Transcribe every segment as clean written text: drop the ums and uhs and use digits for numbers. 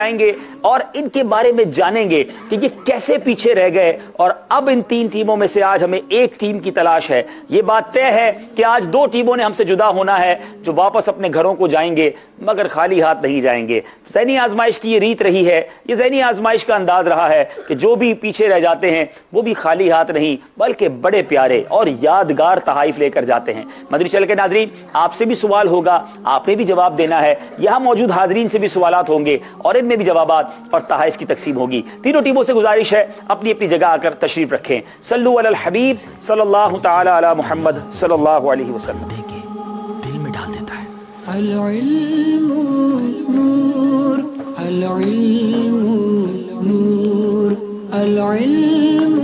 آئیں گے اور ان کے بارے میں جانیں گے کہ یہ کیسے پیچھے رہ گئے اور اب ان تین ٹیموں میں سے آج ہمیں ایک ٹیم کی تلاش ہے۔ یہ بات طے ہے کہ آج دو ٹیموں نے ہم سے جدا ہونا ہے جو واپس اپنے گھروں کو جائیں گے مگر خالی ہاتھ نہیں جائیں گے۔ ذہنی آزمائش کی یہ ریت رہی ہے، یہ ذہنی آزمائش کا انداز رہا ہے کہ جو بھی پیچھے رہ جاتے ہیں وہ بھی خالی ہاتھ نہیں بلکہ بڑے پیارے اور یادگار تحائف لے کر جاتے ہیں۔ مدنی چینل کے ناظرین، آپ سے بھی سوال ہوگا، آپ نے بھی جواب دینا ہے، یہاں موجود حاضرین سے بھی سوالات ہوں گے اور ان میں بھی جوابات اور تحائف کی تقسیم ہوگی۔ تینوں ٹیموں سے گزارش ہے اپنی اپنی جگہ آ کر تشریف رکھیں۔ صلو علی الحبیب صلی اللہ تعالی علی محمد صلی اللہ علیہ وسلم۔ دل میں ڈال دیتا ہے۔ العلم نور، العلم نور، العلم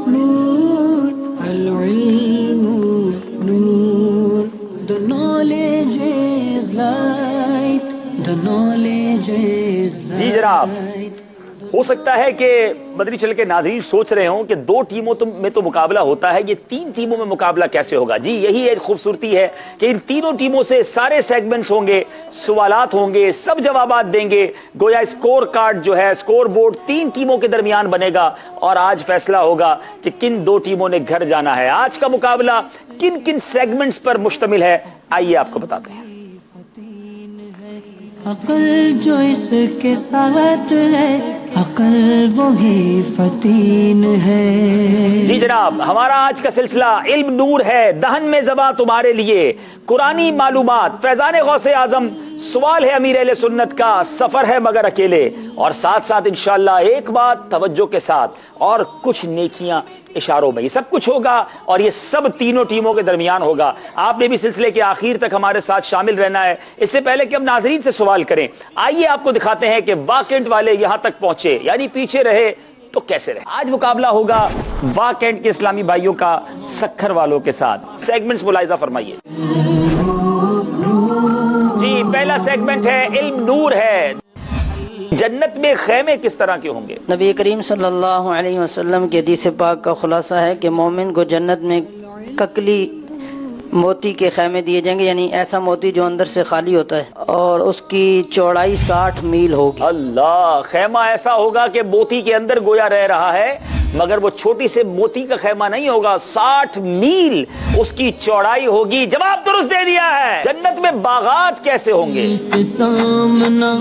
نور، العلم نور۔ The knowledge is light, the knowledge is light۔ جی جناب، ہو سکتا ہے کہ مدنی چینل کے ناظرین سوچ رہے ہوں کہ دو ٹیموں میں تو مقابلہ ہوتا ہے، یہ تین ٹیموں میں مقابلہ کیسے ہوگا؟ جی یہی ایک خوبصورتی ہے کہ ان تینوں ٹیموں سے سارے سیگمنٹس ہوں گے، سوالات ہوں گے، سب جوابات دیں گے، گویا اسکور کارڈ جو ہے، اسکور بورڈ تین ٹیموں کے درمیان بنے گا اور آج فیصلہ ہوگا کہ کن دو ٹیموں نے گھر جانا ہے۔ آج کا مقابلہ کن کن سیگمنٹس پر مشتمل ہے، آئیے آپ کو بتاتے ہیں۔ عقل جو اس کے ساتھ ہے، عقل وہی فتین ہے۔ جی جناب، ہمارا آج کا سلسلہ علم نور ہے، دہن میں زباں تمہارے لیے، قرآنی معلومات، فیضان غوث اعظم، سوال ہے امیر اہل سنت کا، سفر ہے مگر اکیلے، اور ساتھ ساتھ انشاءاللہ ایک بات توجہ کے ساتھ اور کچھ نیکیاں اشاروں میں، یہ سب کچھ ہوگا اور یہ سب تینوں ٹیموں کے درمیان ہوگا۔ آپ نے بھی سلسلے کے آخر تک ہمارے ساتھ شامل رہنا ہے۔ اس سے پہلے کہ ہم ناظرین سے سوال کریں، آئیے آپ کو دکھاتے ہیں کہ واکنٹ والے یہاں تک پہنچے، یعنی پیچھے رہے تو کیسے رہے۔ آج مقابلہ ہوگا واکنٹ کے اسلامی بھائیوں کا سکھر والوں کے ساتھ۔ سیگمنٹس ملاحظہ فرمائیے۔ جی پہلا سیگمنٹ ہے علم نور ہے۔ جنت میں خیمے کس طرح کے ہوں گے؟ نبی کریم صلی اللہ علیہ وسلم کے حدیث پاک کا خلاصہ ہے کہ مومن کو جنت میں ککلی موتی کے خیمے دیے جائیں گے، یعنی ایسا موتی جو اندر سے خالی ہوتا ہے، اور اس کی چوڑائی 60 میل ہوگی۔ اللہ، خیمہ ایسا ہوگا کہ موتی کے اندر گویا رہ رہا ہے، مگر وہ چھوٹی سے موتی کا خیمہ نہیں ہوگا، 60 میل اس کی چوڑائی ہوگی۔ جواب درست دے دیا ہے۔ جنت میں باغات کیسے ہوں گے؟ سامنا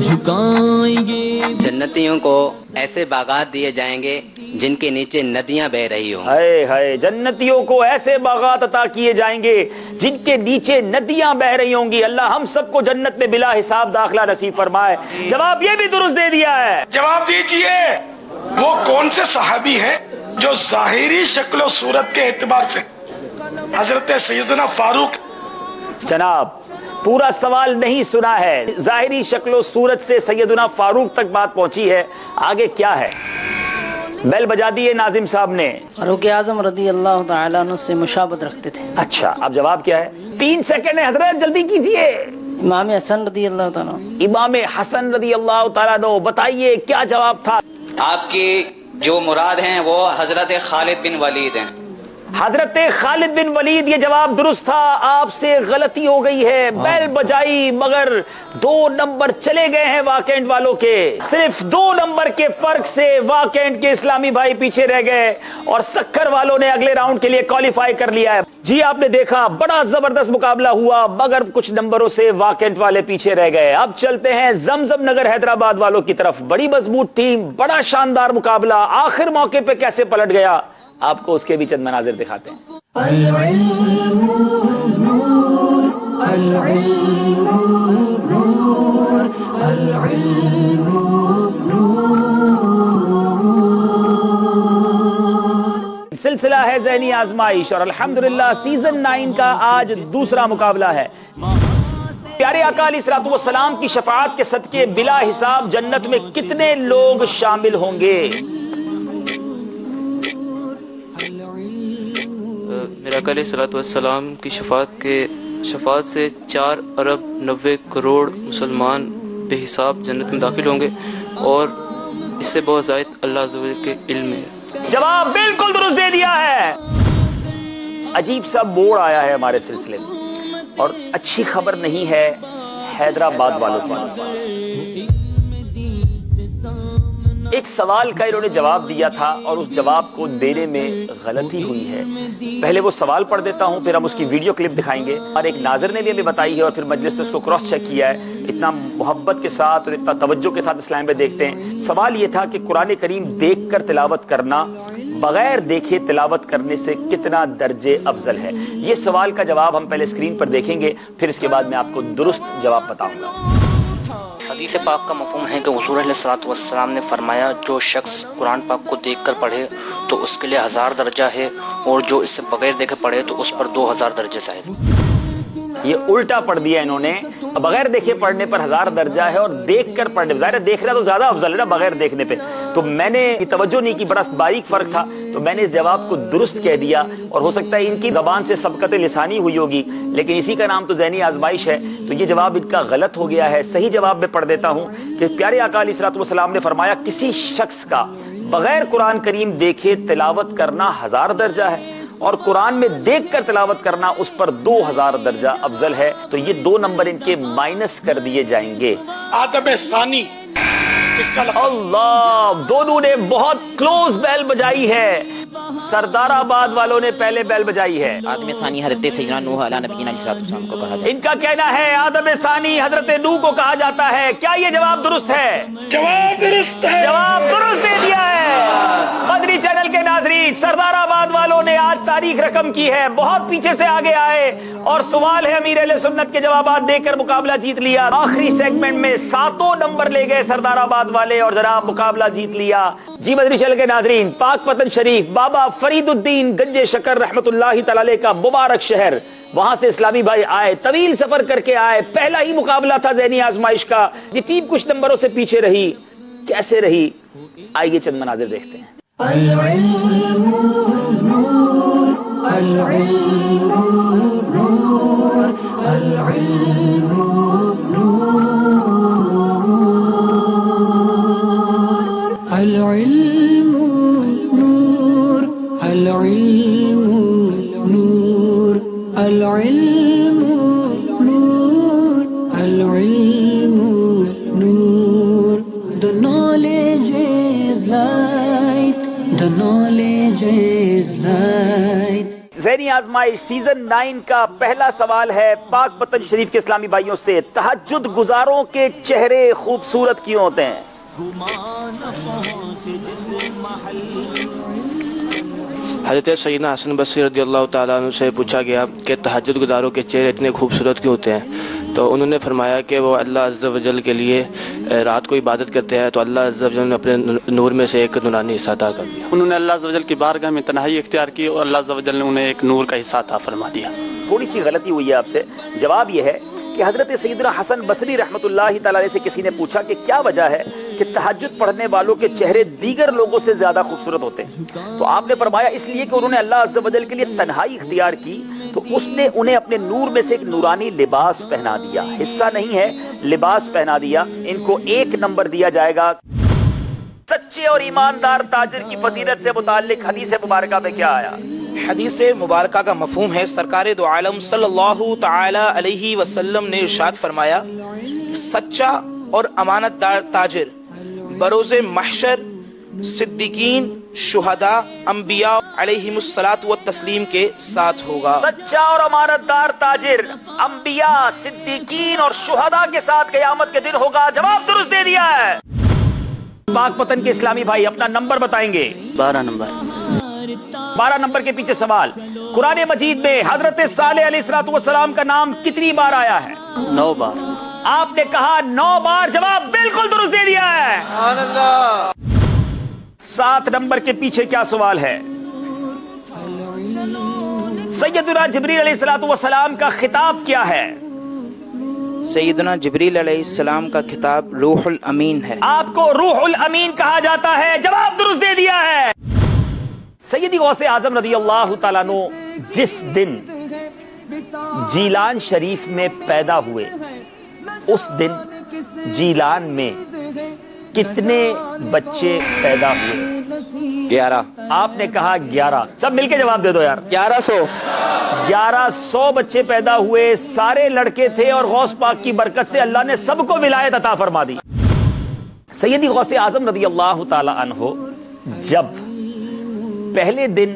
جھکائیں گے۔ جنتیوں کو ایسے باغات دیے جائیں گے جن کے نیچے ندیاں بہ رہی ہوں۔ ہائے ہائے، جنتیوں کو ایسے باغات عطا کیے جائیں گے جن کے نیچے ندیاں بہ رہی ہوں گی۔ اللہ ہم سب کو جنت میں بلا حساب داخلہ نصیب فرمائے۔ جواب یہ بھی درست دے دیا ہے۔ جواب دیجئے، وہ کون سے صحابی ہیں جو ظاہری شکل و صورت کے اعتبار سے حضرت سیدنا فاروق؟ جناب پورا سوال نہیں سنا ہے، ظاہری شکل و صورت سے سیدنا فاروق تک بات پہنچی ہے، آگے کیا ہے؟ بیل بجا دیے ناظم صاحب نے۔ فاروق اعظم رضی اللہ تعالیٰ عنہ سے مشابہت رکھتے تھے۔ اچھا، اب جواب کیا ہے؟ 3 سیکنڈ ہے حضرت، جلدی کیجئے۔ امام حسن رضی اللہ تعالیٰ عنہ۔ امام حسن رضی اللہ تعالیٰ عنہ، بتائیے کیا جواب تھا؟ آپ کی جو مراد ہیں وہ حضرت خالد بن ولید ہیں۔ حضرت خالد بن ولید، یہ جواب درست تھا، آپ سے غلطی ہو گئی ہے۔ بیل بجائی مگر 2 نمبر چلے گئے ہیں واکنٹ والوں کے، صرف 2 نمبر کے فرق سے واکنٹ کے اسلامی بھائی پیچھے رہ گئے اور سکھر والوں نے اگلے راؤنڈ کے لیے کوالیفائی کر لیا ہے۔ جی آپ نے دیکھا بڑا زبردست مقابلہ ہوا مگر کچھ نمبروں سے واکنٹ والے پیچھے رہ گئے۔ اب چلتے ہیں زمزم نگر حیدرآباد والوں کی طرف۔ بڑی مضبوط ٹیم، بڑا شاندار مقابلہ، آخر موقع پہ کیسے پلٹ گیا، آپ کو اس کے بھی چند مناظر دکھاتے ہیں۔ العلم نور، العلم نور، العلم نور۔ سلسلہ ہے ذہنی آزمائش اور الحمدللہ سیزن 9 کا آج دوسرا مقابلہ ہے۔ پیارے آقا علیہ الصلوۃ والسلام کی شفاعت کے صدقے بلا حساب جنت میں کتنے لوگ شامل ہوں گے؟ میرے آقا علیہ الصلوۃ والسلام کی شفاعت سے 4 ارب 90 کروڑ مسلمان بے حساب جنت میں داخل ہوں گے، اور اس سے بہت زائد اللہ عز و جل کے علم میں۔ جواب بالکل درست دے دیا ہے۔ عجیب سا موڑ آیا ہے ہمارے سلسلے میں، اور اچھی خبر نہیں ہے حیدرآباد والوں کو۔ ایک سوال کا انہوں نے جواب دیا تھا اور اس جواب کو دینے میں غلطی ہوئی ہے. پہلے وہ سوال پڑھ دیتا ہوں، پھر ہم اس کی ویڈیو کلپ دکھائیں گے. اور ایک ناظر نے بھی ہمیں بتائی ہے اور پھر مجلس نے اس کو کراس چیک کیا ہے. اتنا محبت کے ساتھ اور اتنا توجہ کے ساتھ اسلام میں دیکھتے ہیں. سوال یہ تھا کہ قرآن کریم دیکھ کر تلاوت کرنا بغیر دیکھے تلاوت کرنے سے کتنا درجے افضل ہے. یہ سوال کا جواب ہم پہلے اسکرین پر دیکھیں گے، پھر اس کے بعد میں آپ کو درست جواب بتاؤں گا. حدیث پاک کا مفہوم ہے کہ حضور علیہ الصلوۃ والسلام نے فرمایا جو شخص قرآن پاک کو دیکھ کر پڑھے تو اس کے لیے 1000 درجہ ہے، اور جو اس سے بغیر دیکھے پڑھے تو اس پر 2000 درجے زائد. یہ الٹا پڑھ دیا انہوں نے. بغیر دیکھے پڑھنے پر 1000 درجہ ہے اور دیکھ کر پڑھنے، ظاہر ہے دیکھنا تو زیادہ افضل ہے نا بغیر دیکھنے پہ. تو میں نے توجہ نہیں کی، بڑا باریک فرق تھا، تو میں نے اس جواب کو درست کہہ دیا. اور ہو سکتا ہے ان کی زبان سے سبقت لسانی ہوئی ہوگی، لیکن اسی کا نام تو ذہنی آزمائش ہے. تو یہ جواب ان کا غلط ہو گیا ہے. صحیح جواب میں پڑھ دیتا ہوں کہ پیارے آقا علیہ الصلوۃ والسلام نے فرمایا کسی شخص کا بغیر قرآن کریم دیکھے تلاوت کرنا 1000 درجہ ہے، اور قرآن میں دیکھ کر تلاوت کرنا اس پر 2000 درجہ افضل ہے. تو یہ 2 نمبر ان کے مائنس کر دیے جائیں گے. آدم ثانی اس کا لفظ اللہ، دونوں نے بہت کلوز بیل بجائی ہے. سردار آباد والوں نے پہلے بیل بجائی ہے. آدم ثانی حضرت سیدنا نوح علیہ نبینا علیہ السلام کو کہا جاتا ان کا کہنا ہے آدم ثانی حضرت نوح کو کہا جاتا ہے. کیا یہ جواب درست ہے؟ جواب درست ہے. جواب درست دے دیا ہے. مدنی چینل کے ناظرین، سردار آباد والوں نے آج تاریخ رقم کی ہے، بہت پیچھے سے آگے آئے اور سوال ہے امیر اہل سنت کے جوابات دے کر مقابلہ جیت لیا. آخری سیگمنٹ میں 7 نمبر لے گئے سردار آباد والے اور جناب مقابلہ جیت لیا. جی مدنی چینل کے ناظرین، پاک پتن شریف بابا فرید الدین گنج شکر رحمت اللہ تعالی علیہ کا مبارک شہر، وہاں سے اسلامی بھائی آئے، طویل سفر کر کے آئے. پہلا ہی مقابلہ تھا ذہنی آزمائش کا. یہ ٹیم کچھ نمبروں سے پیچھے رہی. کیسے رہی؟ آئیے چند مناظر دیکھتے ہیں. العلم نور العلم نور العلم نور العلم نور العلم نور العلم نور العلم نور. The knowledge is light, the knowledge is light. ذہنی آزمائش سیزن 9 کا پہلا سوال ہے پاک پتن شریف کے اسلامی بھائیوں سے. تہجد گزاروں کے چہرے خوبصورت کیوں ہوتے ہیں؟ حضرت سیدنا حسن بصری رضی اللہ تعالیٰ عنہ سے پوچھا گیا کہ تہجد گزاروں کے چہرے اتنے خوبصورت کیوں ہوتے ہیں؟ تو انہوں نے فرمایا کہ وہ اللہ عز و جل کے لیے رات کو عبادت کرتے ہیں، تو اللہ عز و جل نے اپنے نور میں سے ایک نورانی حصہ عطا کر دیا. انہوں نے اللہ عز و جل کی بارگاہ میں تنہائی اختیار کی اور اللہ عز و جل نے انہیں ایک نور کا حصہ عطا فرما دیا. تھوڑی سی غلطی ہوئی ہے آپ سے. جواب یہ ہے کہ حضرت سیدنا حسن بصری رحمت اللہ تعالی علیہ سے کسی نے پوچھا کہ کیا وجہ ہے کہ تہجد پڑھنے والوں کے چہرے دیگر لوگوں سے زیادہ خوبصورت ہوتے ہیں؟ تو آپ نے فرمایا اس لیے کہ انہوں نے اللہ عز و جل کے لیے تنہائی اختیار کی، تو اس نے انہیں اپنے نور میں سے ایک نورانی لباس پہنا دیا. حصہ نہیں ہے، لباس پہنا دیا. ان کو 1 نمبر دیا جائے گا. سچے اور ایماندار تاجر کی فضیلت سے متعلق حدیث مبارکہ میں کیا آیا؟ حدیث مبارکہ کا مفہوم ہے سرکار دو عالم صلی اللہ تعالی علیہ وسلم نے ارشاد فرمایا سچا اور امانت دار تاجر بروز محشر صدیقین، شہداء، انبیاء علیہم الصلاۃ والتسلیم کے ساتھ ہوگا. سچا اور امانت دار تاجر انبیاء، صدیقین اور شہداء کے ساتھ قیامت کے دن ہوگا. جواب درست دے دیا ہے. پاک پتن کے اسلامی بھائی اپنا نمبر بتائیں گے. 12 نمبر. 12 نمبر کے پیچھے سوال. قرآن مجید میں حضرت صالح علیہ الصلوۃ والسلام کا نام کتنی بار آیا ہے؟ 9 بار. آپ نے کہا 9 بار. جواب بالکل درست دے دیا ہے. 7 نمبر کے پیچھے کیا سوال ہے؟ سیدنا جبریل علیہ الصلوۃ والسلام کا خطاب کیا ہے؟ سیدنا جبریل علیہ السلام کا خطاب روح الامین ہے. آپ کو روح الامین کہا جاتا ہے. جواب درست دے دیا ہے. سیدی غوث اعظم رضی اللہ تعالیٰ عنہ جس دن جیلان شریف میں پیدا ہوئے، اس دن جیلان میں کتنے بچے پیدا ہوئے؟ 11. آپ نے کہا 11. سب مل کے جواب دے دو یار. 1100 بچے پیدا ہوئے. سارے لڑکے تھے اور غوث پاک کی برکت سے اللہ نے سب کو ولایت عطا فرما دی. سیدی غوث اعظم رضی اللہ تعالی عنہ جب پہلے دن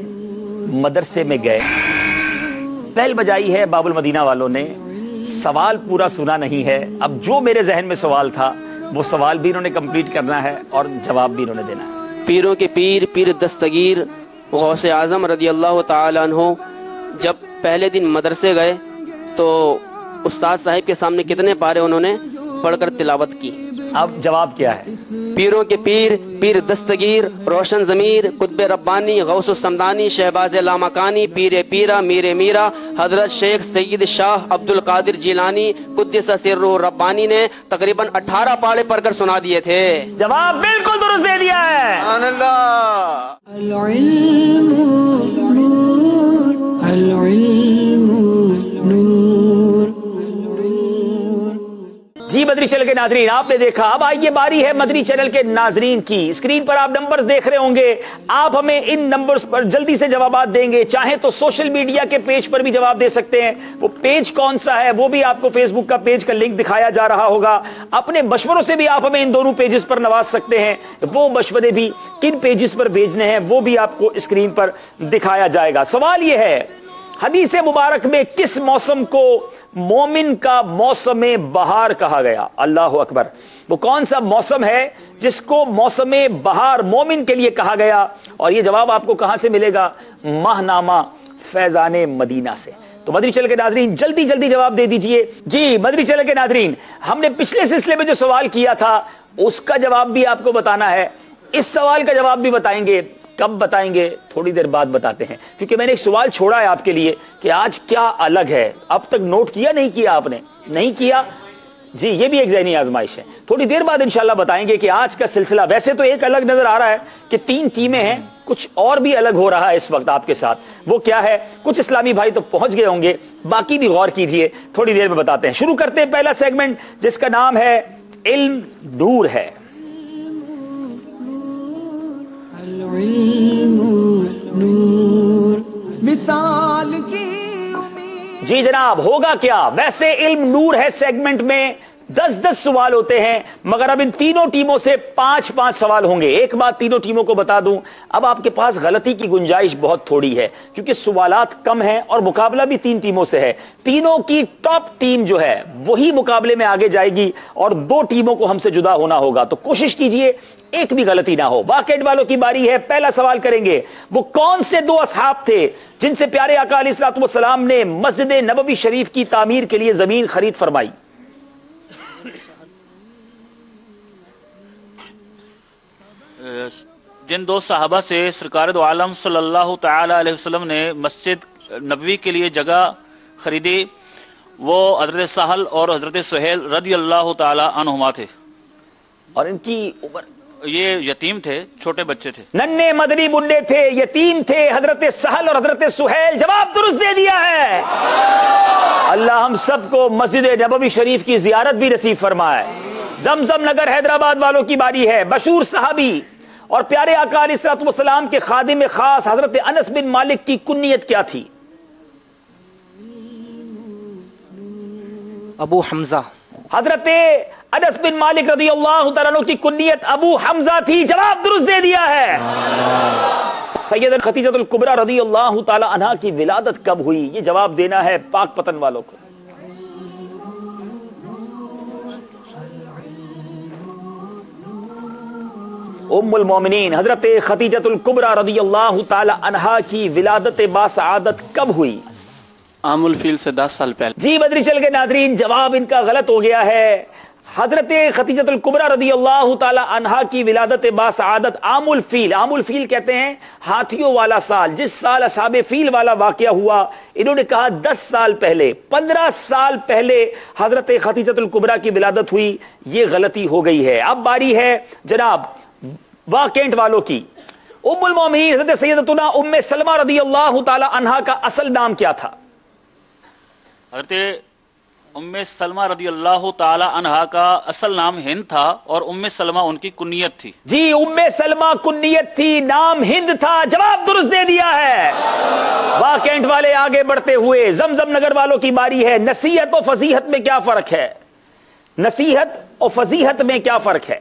مدرسے میں گئے، پہل بجائی ہے باب المدینہ والوں نے، سوال پورا سنا نہیں ہے، اب جو میرے ذہن میں سوال تھا وہ سوال بھی انہوں نے کمپلیٹ کرنا ہے اور جواب بھی انہوں نے دینا ہے۔ پیروں کے پیر پیر دستگیر غوث اعظم رضی اللہ تعالی عنہ جب پہلے دن مدرسے گئے تو استاد صاحب کے سامنے کتنے پارے انہوں نے پڑھ کر تلاوت کی؟ اب جواب کیا ہے؟ پیروں کے پیر پیر دستگیر روشن ضمیر قطب ربانی غوث السمدانی شہباز لامکانی پیر پیرا میر میرا حضرت شیخ سید شاہ عبد القادر جیلانی قدس سرہ ربانی نے تقریباً 18 پارے پڑھ کر سنا دیے تھے۔ جواب بالکل درست دے دیا ہے۔ العلم نور العلم نور۔ جی مدری چینل کے ناظرین، آپ نے دیکھا، اب آئیے باری ہے مدری چینل کے ناظرین کی۔ اسکرین پر آپ نمبرز دیکھ رہے ہوں گے، آپ ہمیں ان نمبرز پر جلدی سے جوابات دیں گے، چاہیں تو سوشل میڈیا کے پیج پر بھی جواب دے سکتے ہیں، وہ پیج کون سا ہے وہ بھی آپ کو فیس بک کا پیج کا لنک دکھایا جا رہا ہوگا، اپنے مشوروں سے بھی آپ ہمیں ان دونوں پیجز پر نواز سکتے ہیں، وہ مشورے بھی کن پیجز پر بھیجنے ہیں وہ بھی آپ کو اسکرین پر دکھایا جائے گا۔ سوال یہ ہے، حدیث مبارک میں کس موسم کو مومن کا موسم بہار کہا گیا؟ اللہ اکبر، وہ کون سا موسم ہے جس کو موسم بہار مومن کے لیے کہا گیا؟ اور یہ جواب آپ کو کہاں سے ملے گا؟ ماہنامہ فیضان مدینہ سے۔ تو مدری چینل کے ناظرین جلدی جلدی جواب دے دیجئے۔ جی مدری چینل کے ناظرین، ہم نے پچھلے سلسلے میں جو سوال کیا تھا اس کا جواب بھی آپ کو بتانا ہے، اس سوال کا جواب بھی بتائیں گے۔ کب بتائیں گے؟ تھوڑی دیر بعد بتاتے ہیں، کیونکہ میں نے ایک سوال چھوڑا ہے آپ کے لیے کہ آج کیا الگ ہے۔ اب تک نوٹ کیا نہیں کیا آپ نے؟ نہیں کیا؟ جی یہ بھی ایک ذہنی آزمائش ہے، تھوڑی دیر بعد انشاءاللہ بتائیں گے کہ آج کا سلسلہ ویسے تو ایک الگ نظر آ رہا ہے کہ 3 ٹیمیں ہیں، کچھ اور بھی الگ ہو رہا ہے اس وقت آپ کے ساتھ، وہ کیا ہے؟ کچھ اسلامی بھائی تو پہنچ گئے ہوں گے، باقی بھی غور کیجئے، تھوڑی دیر میں بتاتے ہیں۔ شروع کرتے ہیں پہلا سیگمنٹ جس کا نام ہے علم نور ہے۔ جی جناب، ہوگا کیا؟ ویسے علم نور ہے سیگمنٹ میں 10 سوال ہوتے ہیں، مگر اب ان تینوں ٹیموں سے 5 سوال ہوں گے۔ ایک بات تینوں ٹیموں کو بتا دوں، اب آپ کے پاس غلطی کی گنجائش بہت تھوڑی ہے کیونکہ سوالات کم ہیں اور مقابلہ بھی 3 ٹیموں سے ہے۔ تینوں کی ٹاپ ٹیم جو ہے وہی مقابلے میں آگے جائے گی اور 2 ٹیموں کو ہم سے جدا ہونا ہوگا، تو کوشش کیجئے ایک بھی غلطی نہ ہو۔ واقعات والوں کی باری ہے، پہلا سوال کریں گے، وہ کون سے 2 اصحاب تھے جن سے پیارے آقا علیہ الصلوۃ والسلام نے مسجد نبوی شریف کی تعمیر کے لیے زمین خرید فرمائی؟ جن 2 صحابہ سے سرکار دو عالم صلی اللہ تعالی علیہ وسلم نے مسجد نبوی کے لیے جگہ خریدی، وہ حضرت سہل اور حضرت سہیل رضی اللہ تعالی عنہما تھے، اور ان کی عمر؟ یہ یتیم تھے، چھوٹے بچے تھے، ننھے مدنی منڈے تھے، یتیم تھے، حضرت سہل اور حضرت سہیل۔ جواب درست دے دیا ہے۔ اللہ ہم سب کو مسجد نبوی شریف کی زیارت بھی نصیب فرمائے۔ زمزم نگر حیدرآباد والوں کی باری ہے، مشہور صحابی اور پیارے آقا علیہ الصلوۃ والسلام کے خادم خاص حضرت انس بن مالک کی کنیت کیا تھی؟ ابو حمزہ۔ حضرت انس بن مالک رضی اللہ تعالیٰ عنہ کی کنیت ابو حمزہ تھی۔ جواب درست دے دیا ہے۔ سیدہ خدیجہ الکبریٰ رضی اللہ تعالیٰ عنہا کی ولادت کب ہوئی؟ یہ جواب دینا ہے پاک پتن والوں کو۔ ام المومنین حضرت خدیجہ الکبریٰ رضی اللہ تعالی عنہا کی ولادت باسعادت کب ہوئی؟ عام الفیل سے 10 سال پہلے۔ جی بدری چل کے ناظرین، جواب ان کا غلط ہو گیا ہے۔ حضرت خدیجہ الکبریٰ رضی اللہ تعالی عنہا کی ولادت باسعادت عام الفیل، عام الفیل کہتے ہیں ہاتھیوں والا سال، جس سال اصحاب فیل والا واقعہ ہوا، انہوں نے کہا 10 سال پہلے، 15 سال پہلے حضرت خدیجہ الکبریٰ کی ولادت ہوئی، یہ غلطی ہو گئی ہے۔ اب باری ہے جناب واقعات والوں کی۔ ام المومنین حضرت سیدتنا ام سلمہ رضی اللہ تعالی عنہا کا اصل نام کیا تھا؟ حضرت ام سلمہ رضی اللہ تعالی عنہا کا اصل نام ہند تھا اور ام سلمہ ان کی کنیت تھی۔ جی ام سلمہ کنیت تھی، نام ہند تھا۔ جواب درست دے دیا ہے۔ واقعات والے آگے بڑھتے ہوئے زمزم نگر والوں کی باری ہے۔ نصیحت و فضیحت میں کیا فرق ہے؟ نصیحت اور فضیحت میں کیا فرق ہے؟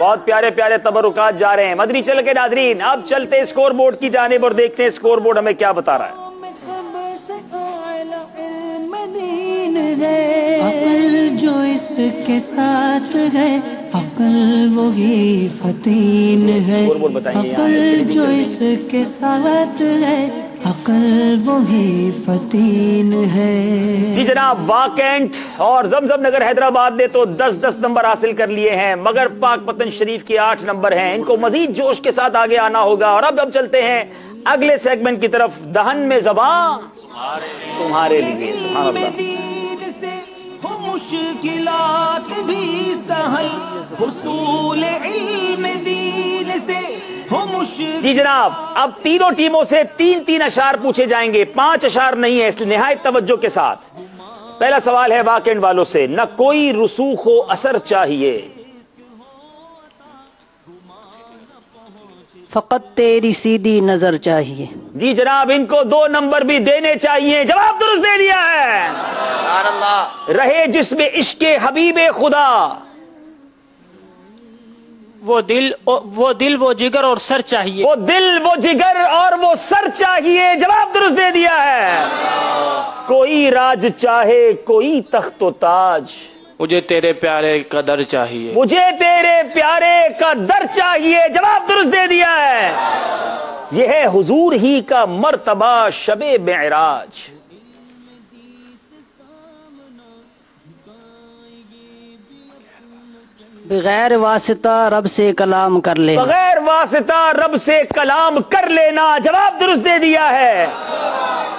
بہت پیارے پیارے تبرکات جا رہے ہیں مدنی چل کے ناظرین. اب چلتے اسکور بورڈ کی جانب اور دیکھتے ہیں اسکور بورڈ ہمیں کیا بتا رہا ہے. عقل جو اس کے ساتھ ہے عقل وہی فتین ہے. عقل جو اس کے ساتھ ہے عقل وہی فتین ہے. جی جناب واکنٹ اور زمزم نگر حیدرآباد نے تو 10-10 نمبر حاصل کر لیے ہیں مگر پاک پتن شریف کے 8 نمبر ہیں. ان کو مزید جوش کے ساتھ آگے آنا ہوگا. اور اب چلتے ہیں اگلے سیگمنٹ کی طرف. دہن میں زبان تمہارے لیے. سبحان اللہ. مشکلات بھی سہل حصول علم دین سے ہو مشکل. جی جناب اب تینوں ٹیموں سے 3-3 اشعار پوچھے جائیں گے. 5 اشعار نہیں ہے اس لیے نہایت توجہ کے ساتھ. پہلا سوال ہے واکنڈ والوں سے. نہ کوئی رسوخ و اثر چاہیے فقط تیری سیدھی نظر چاہیے. جی جناب ان کو 2 نمبر بھی دینے چاہیے. جواب درست دے دیا ہے. رہے جس میں عشق حبیب خدا وہ دل وہ جگر اور سر چاہیے. وہ دل وہ جگر اور وہ سر چاہیے. جواب درست دے دیا ہے. کوئی راج چاہے کوئی تخت و تاج مجھے تیرے پیارے کا در چاہیے. مجھے تیرے پیارے کا در چاہیے. جواب درست دے دیا ہے. یہ ہے حضور ہی کا مرتبہ شب معراج. بغیر واسطہ رب سے کلام کر لینا. بغیر واسطہ رب سے کلام کر لینا. جواب درست دے دیا ہے.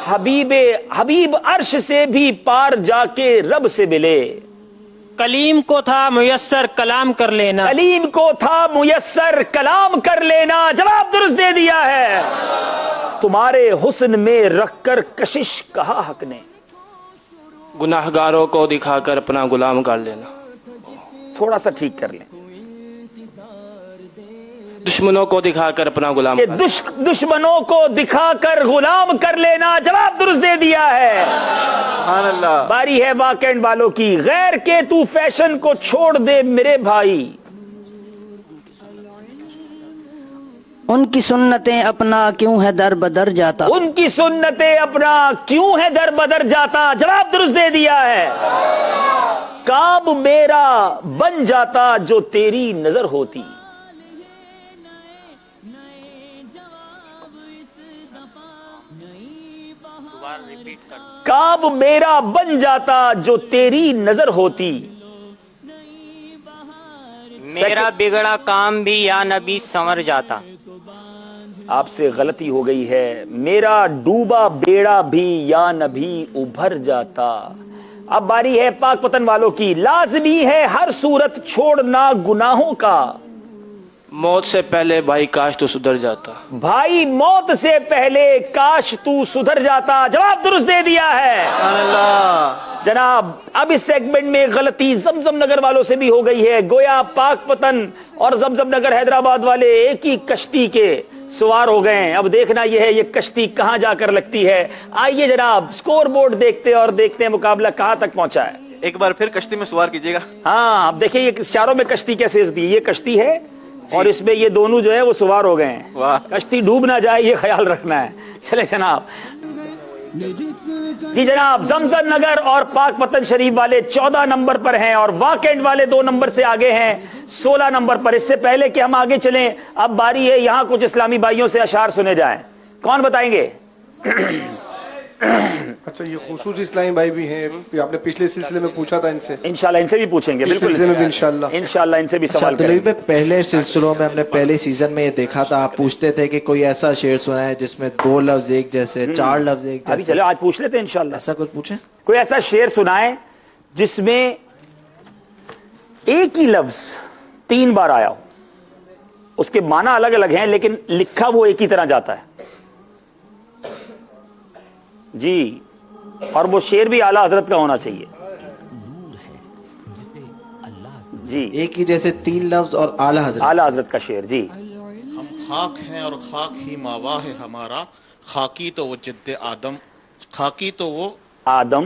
حبیب عرش سے بھی پار جا کے رب سے ملے. کلیم کو تھا میسر کلام کر لینا. کلیم کو تھا میسر کلام کر لینا. جواب درست دے دیا ہے. تمہارے حسن میں رکھ کر کشش کہا حق نے. گناہگاروں کو دکھا کر اپنا غلام کر لینا. تھوڑا سا ٹھیک کر لیں. دشمنوں کو دکھا کر اپنا غلام کہ دشمنوں کو دکھا کر غلام کر لینا. جواب درست دے دیا ہے. سبحان اللہ. باری ہے واکنڈ والوں کی. غیر کے تو فیشن کو چھوڑ دے میرے بھائی. ان کی سنتیں اپنا کیوں ہے در بدر جاتا. ان کی سنتیں اپنا کیوں ہے در بدر جاتا. جواب درست دے دیا ہے. کام میرا بن جاتا جو تیری نظر ہوتی. کام میرا بن جاتا جو تیری نظر ہوتی. میرا بگڑا کام بھی یا نبی سنور جاتا. آپ سے غلطی ہو گئی ہے. میرا ڈوبا بیڑا بھی یا نبی ابھر جاتا. اب باری ہے پاک پتن والوں کی. لازمی ہے ہر صورت چھوڑنا گناہوں کا. موت سے پہلے بھائی کاش تو سدھر جاتا. بھائی موت سے پہلے کاش تو سدھر جاتا. جواب درست دے دیا ہے. جناب اب اس سیگمنٹ میں غلطی زمزم نگر والوں سے بھی ہو گئی ہے. گویا پاک پتن اور زمزم نگر حیدرآباد والے ایک ہی کشتی کے سوار ہو گئے ہیں. اب دیکھنا یہ ہے یہ کشتی کہاں جا کر لگتی ہے. آئیے جناب سکور بورڈ دیکھتے اور دیکھتے ہیں مقابلہ کہاں تک پہنچا ہے. ایک بار پھر کشتی میں سوار کیجیے گا. ہاں اب دیکھیں یہ چاروں میں کشتی کیسے دی. یہ کشتی ہے اور اس میں یہ دونوں جو ہے وہ سوار ہو گئے ہیں. کشتی ڈوب نہ جائے یہ خیال رکھنا ہے. چلے جناب. جی جناب زمزم نگر اور پاک پتن شریف والے 14 نمبر پر ہیں اور واکنڈ والے 2 نمبر سے آگے ہیں 16 نمبر پر. اس سے پہلے کہ ہم آگے چلیں اب باری ہے یہاں کچھ اسلامی بھائیوں سے اشعار سنے جائیں. کون بتائیں گے؟ اچھا یہ خصوصی اسلامی بھائی بھی ہیں. آپ نے پچھلے سلسلے میں پوچھا تھا ان سے. انشاءاللہ ان سے بھی پوچھیں گے. بالکل انشاءاللہ ان سے بھی سوال کریں گے. پہلے سلسلوں میں ہم نے پہلے سیزن میں یہ دیکھا تھا آپ پوچھتے تھے کہ کوئی ایسا شعر سنا ہے جس میں 2 لفظ ایک جیسے 4 لفظ ایک جیسے. چلو آج پوچھ لیتے ہیں انشاءاللہ. ایسا کچھ پوچھیں. کوئی ایسا شعر سنائیں جس میں ایک ہی لفظ 3 بار آیا ہو. اس کے معنی الگ الگ ہیں لیکن لکھا وہ ایک ہی طرح جاتا ہے. جی اور وہ شعر بھی اعلیٰ حضرت کا ہونا چاہیے. جی ایک ہی جیسے 3 لفظ اور اعلیٰ حضرت کا شعر. جی ہم خاک ہیں اور خاک ہی ماوا ہے ہمارا. خاکی تو وہ جد آدم خاکی تو وہ آدم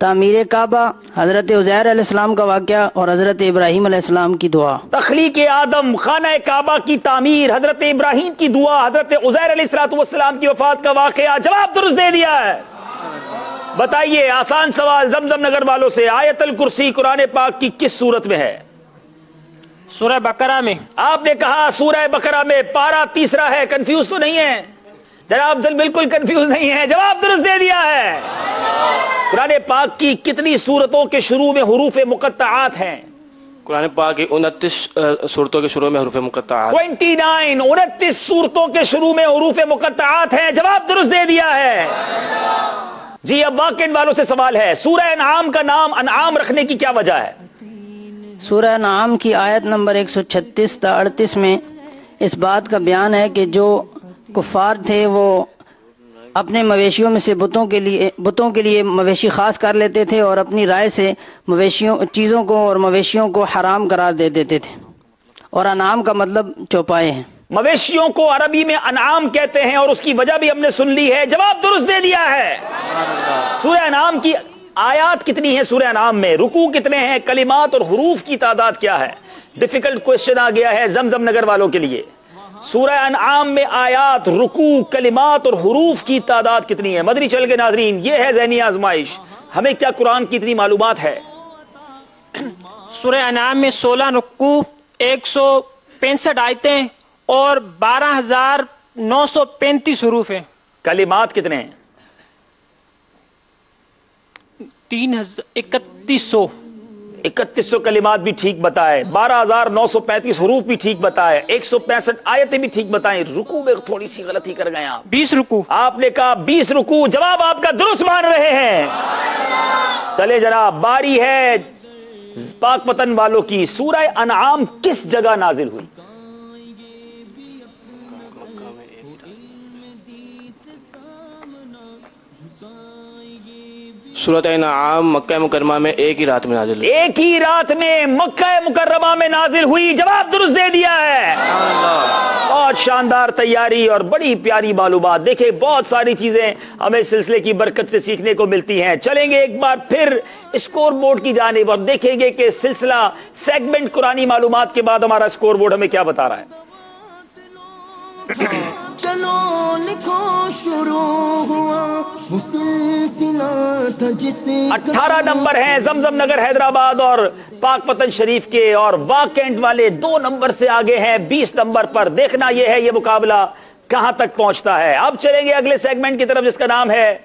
تعمیر کعبہ، حضرت عزیر علیہ السلام کا واقعہ اور حضرت ابراہیم علیہ السلام کی دعا۔ تخلیق آدم، خانہ کعبہ کی تعمیر، حضرت ابراہیم کی دعا، حضرت عزیر علیہ السلام کی وفات کا واقعہ، جواب درست دے دیا ہے۔ بتائیے آسان سوال زمزم نگر والوں سے، آیت الکرسی قرآن پاک کی کس سورت میں ہے؟ سورہ بقرہ میں۔ آپ نے کہا سورہ بقرہ میں، پارہ تیسرا ہے، کنفیوز تو نہیں ہے جناب؟ بالکل کنفیوز نہیں ہے، جواب درست دے دیا ہے۔ قرآن پاک کی کتنی سورتوں کے شروع میں حروف مقطعات ہیں؟ قرآن پاک کی 29 صورتوں کے شروع میں حروف مقطعات۔ 29 صورتوں کے شروع میں حروف مقطعات ہیں، جواب درست دے دیا ہے۔ جی اب واقعین والوں سے سوال ہے، سورہ انعام کا نام انعام رکھنے کی کیا وجہ ہے؟ سورہ انعام کی آیت نمبر 136 تا 38 میں اس بات کا بیان ہے کہ جو کفار تھے وہ اپنے مویشیوں میں سے بتوں کے لیے مویشی خاص کر لیتے تھے اور اپنی رائے سے چیزوں کو اور مویشیوں کو حرام قرار دے دیتے تھے، اور انعام کا مطلب چوپائے ہیں۔ مویشیوں کو عربی میں انعام کہتے ہیں اور اس کی وجہ بھی ہم نے سن لی ہے، جواب درست دے دیا ہے۔ سورہ انعام کی آیات کتنی ہیں؟ سورہ انعام میں رکوع کتنے ہیں؟ کلمات اور حروف کی تعداد کیا ہے؟ ڈیفیکلٹ کوشچن آ گیا ہے زمزم نگر والوں کے لیے۔ سورہ انعام میں آیات، رکوع، کلمات اور حروف کی تعداد کتنی ہے؟ مدری چل کے ناظرین، یہ ہے ذہنی آزمائش، ہمیں کیا قرآن کی اتنی معلومات ہے؟ سورہ انعام میں 16 رکوع، 165 آیتیں اور 12,935 حروف ہیں۔ کلمات کتنے ہیں؟ 3100۔ 3100 کلمات بھی ٹھیک بتائے، 12,935 حروف بھی ٹھیک بتائے، 165 آیتیں بھی ٹھیک بتائیں۔ رکوع میں تھوڑی سی غلطی کر گئے آپ، 20 رکوع۔ آپ نے کہا 20 رکوع، جواب آپ کا درست مان رہے ہیں۔ چلے جناب، باری ہے پاک پتن والوں کی، سورہ انعام کس جگہ نازل ہوئی؟ سورۃ انعام مکہ مکرمہ میں ایک ہی رات میں نازل ہوئی۔ ایک ہی رات میں مکہ مکرمہ میں نازل ہوئی، جواب درست دے دیا ہے۔ بہت شاندار تیاری اور بڑی پیاری معلومات۔ دیکھیں بہت ساری چیزیں ہمیں سلسلے کی برکت سے سیکھنے کو ملتی ہیں۔ چلیں گے ایک بار پھر اسکور بورڈ کی جانب اور دیکھیں گے کہ سلسلہ سیگمنٹ قرآنی معلومات کے بعد ہمارا اسکور بورڈ ہمیں کیا بتا رہا ہے۔ چلو لکھو شروع ہوا سلسلہ تھا جسے 18 نمبر ہیں زمزم نگر حیدرآباد اور پاک پتن شریف کے، اور واقعینٹ والے 2 نمبر سے آگے ہیں 20 نمبر پر۔ دیکھنا یہ ہے یہ مقابلہ کہاں تک پہنچتا ہے۔ اب چلیں گے اگلے سیگمنٹ کی طرف جس کا نام ہے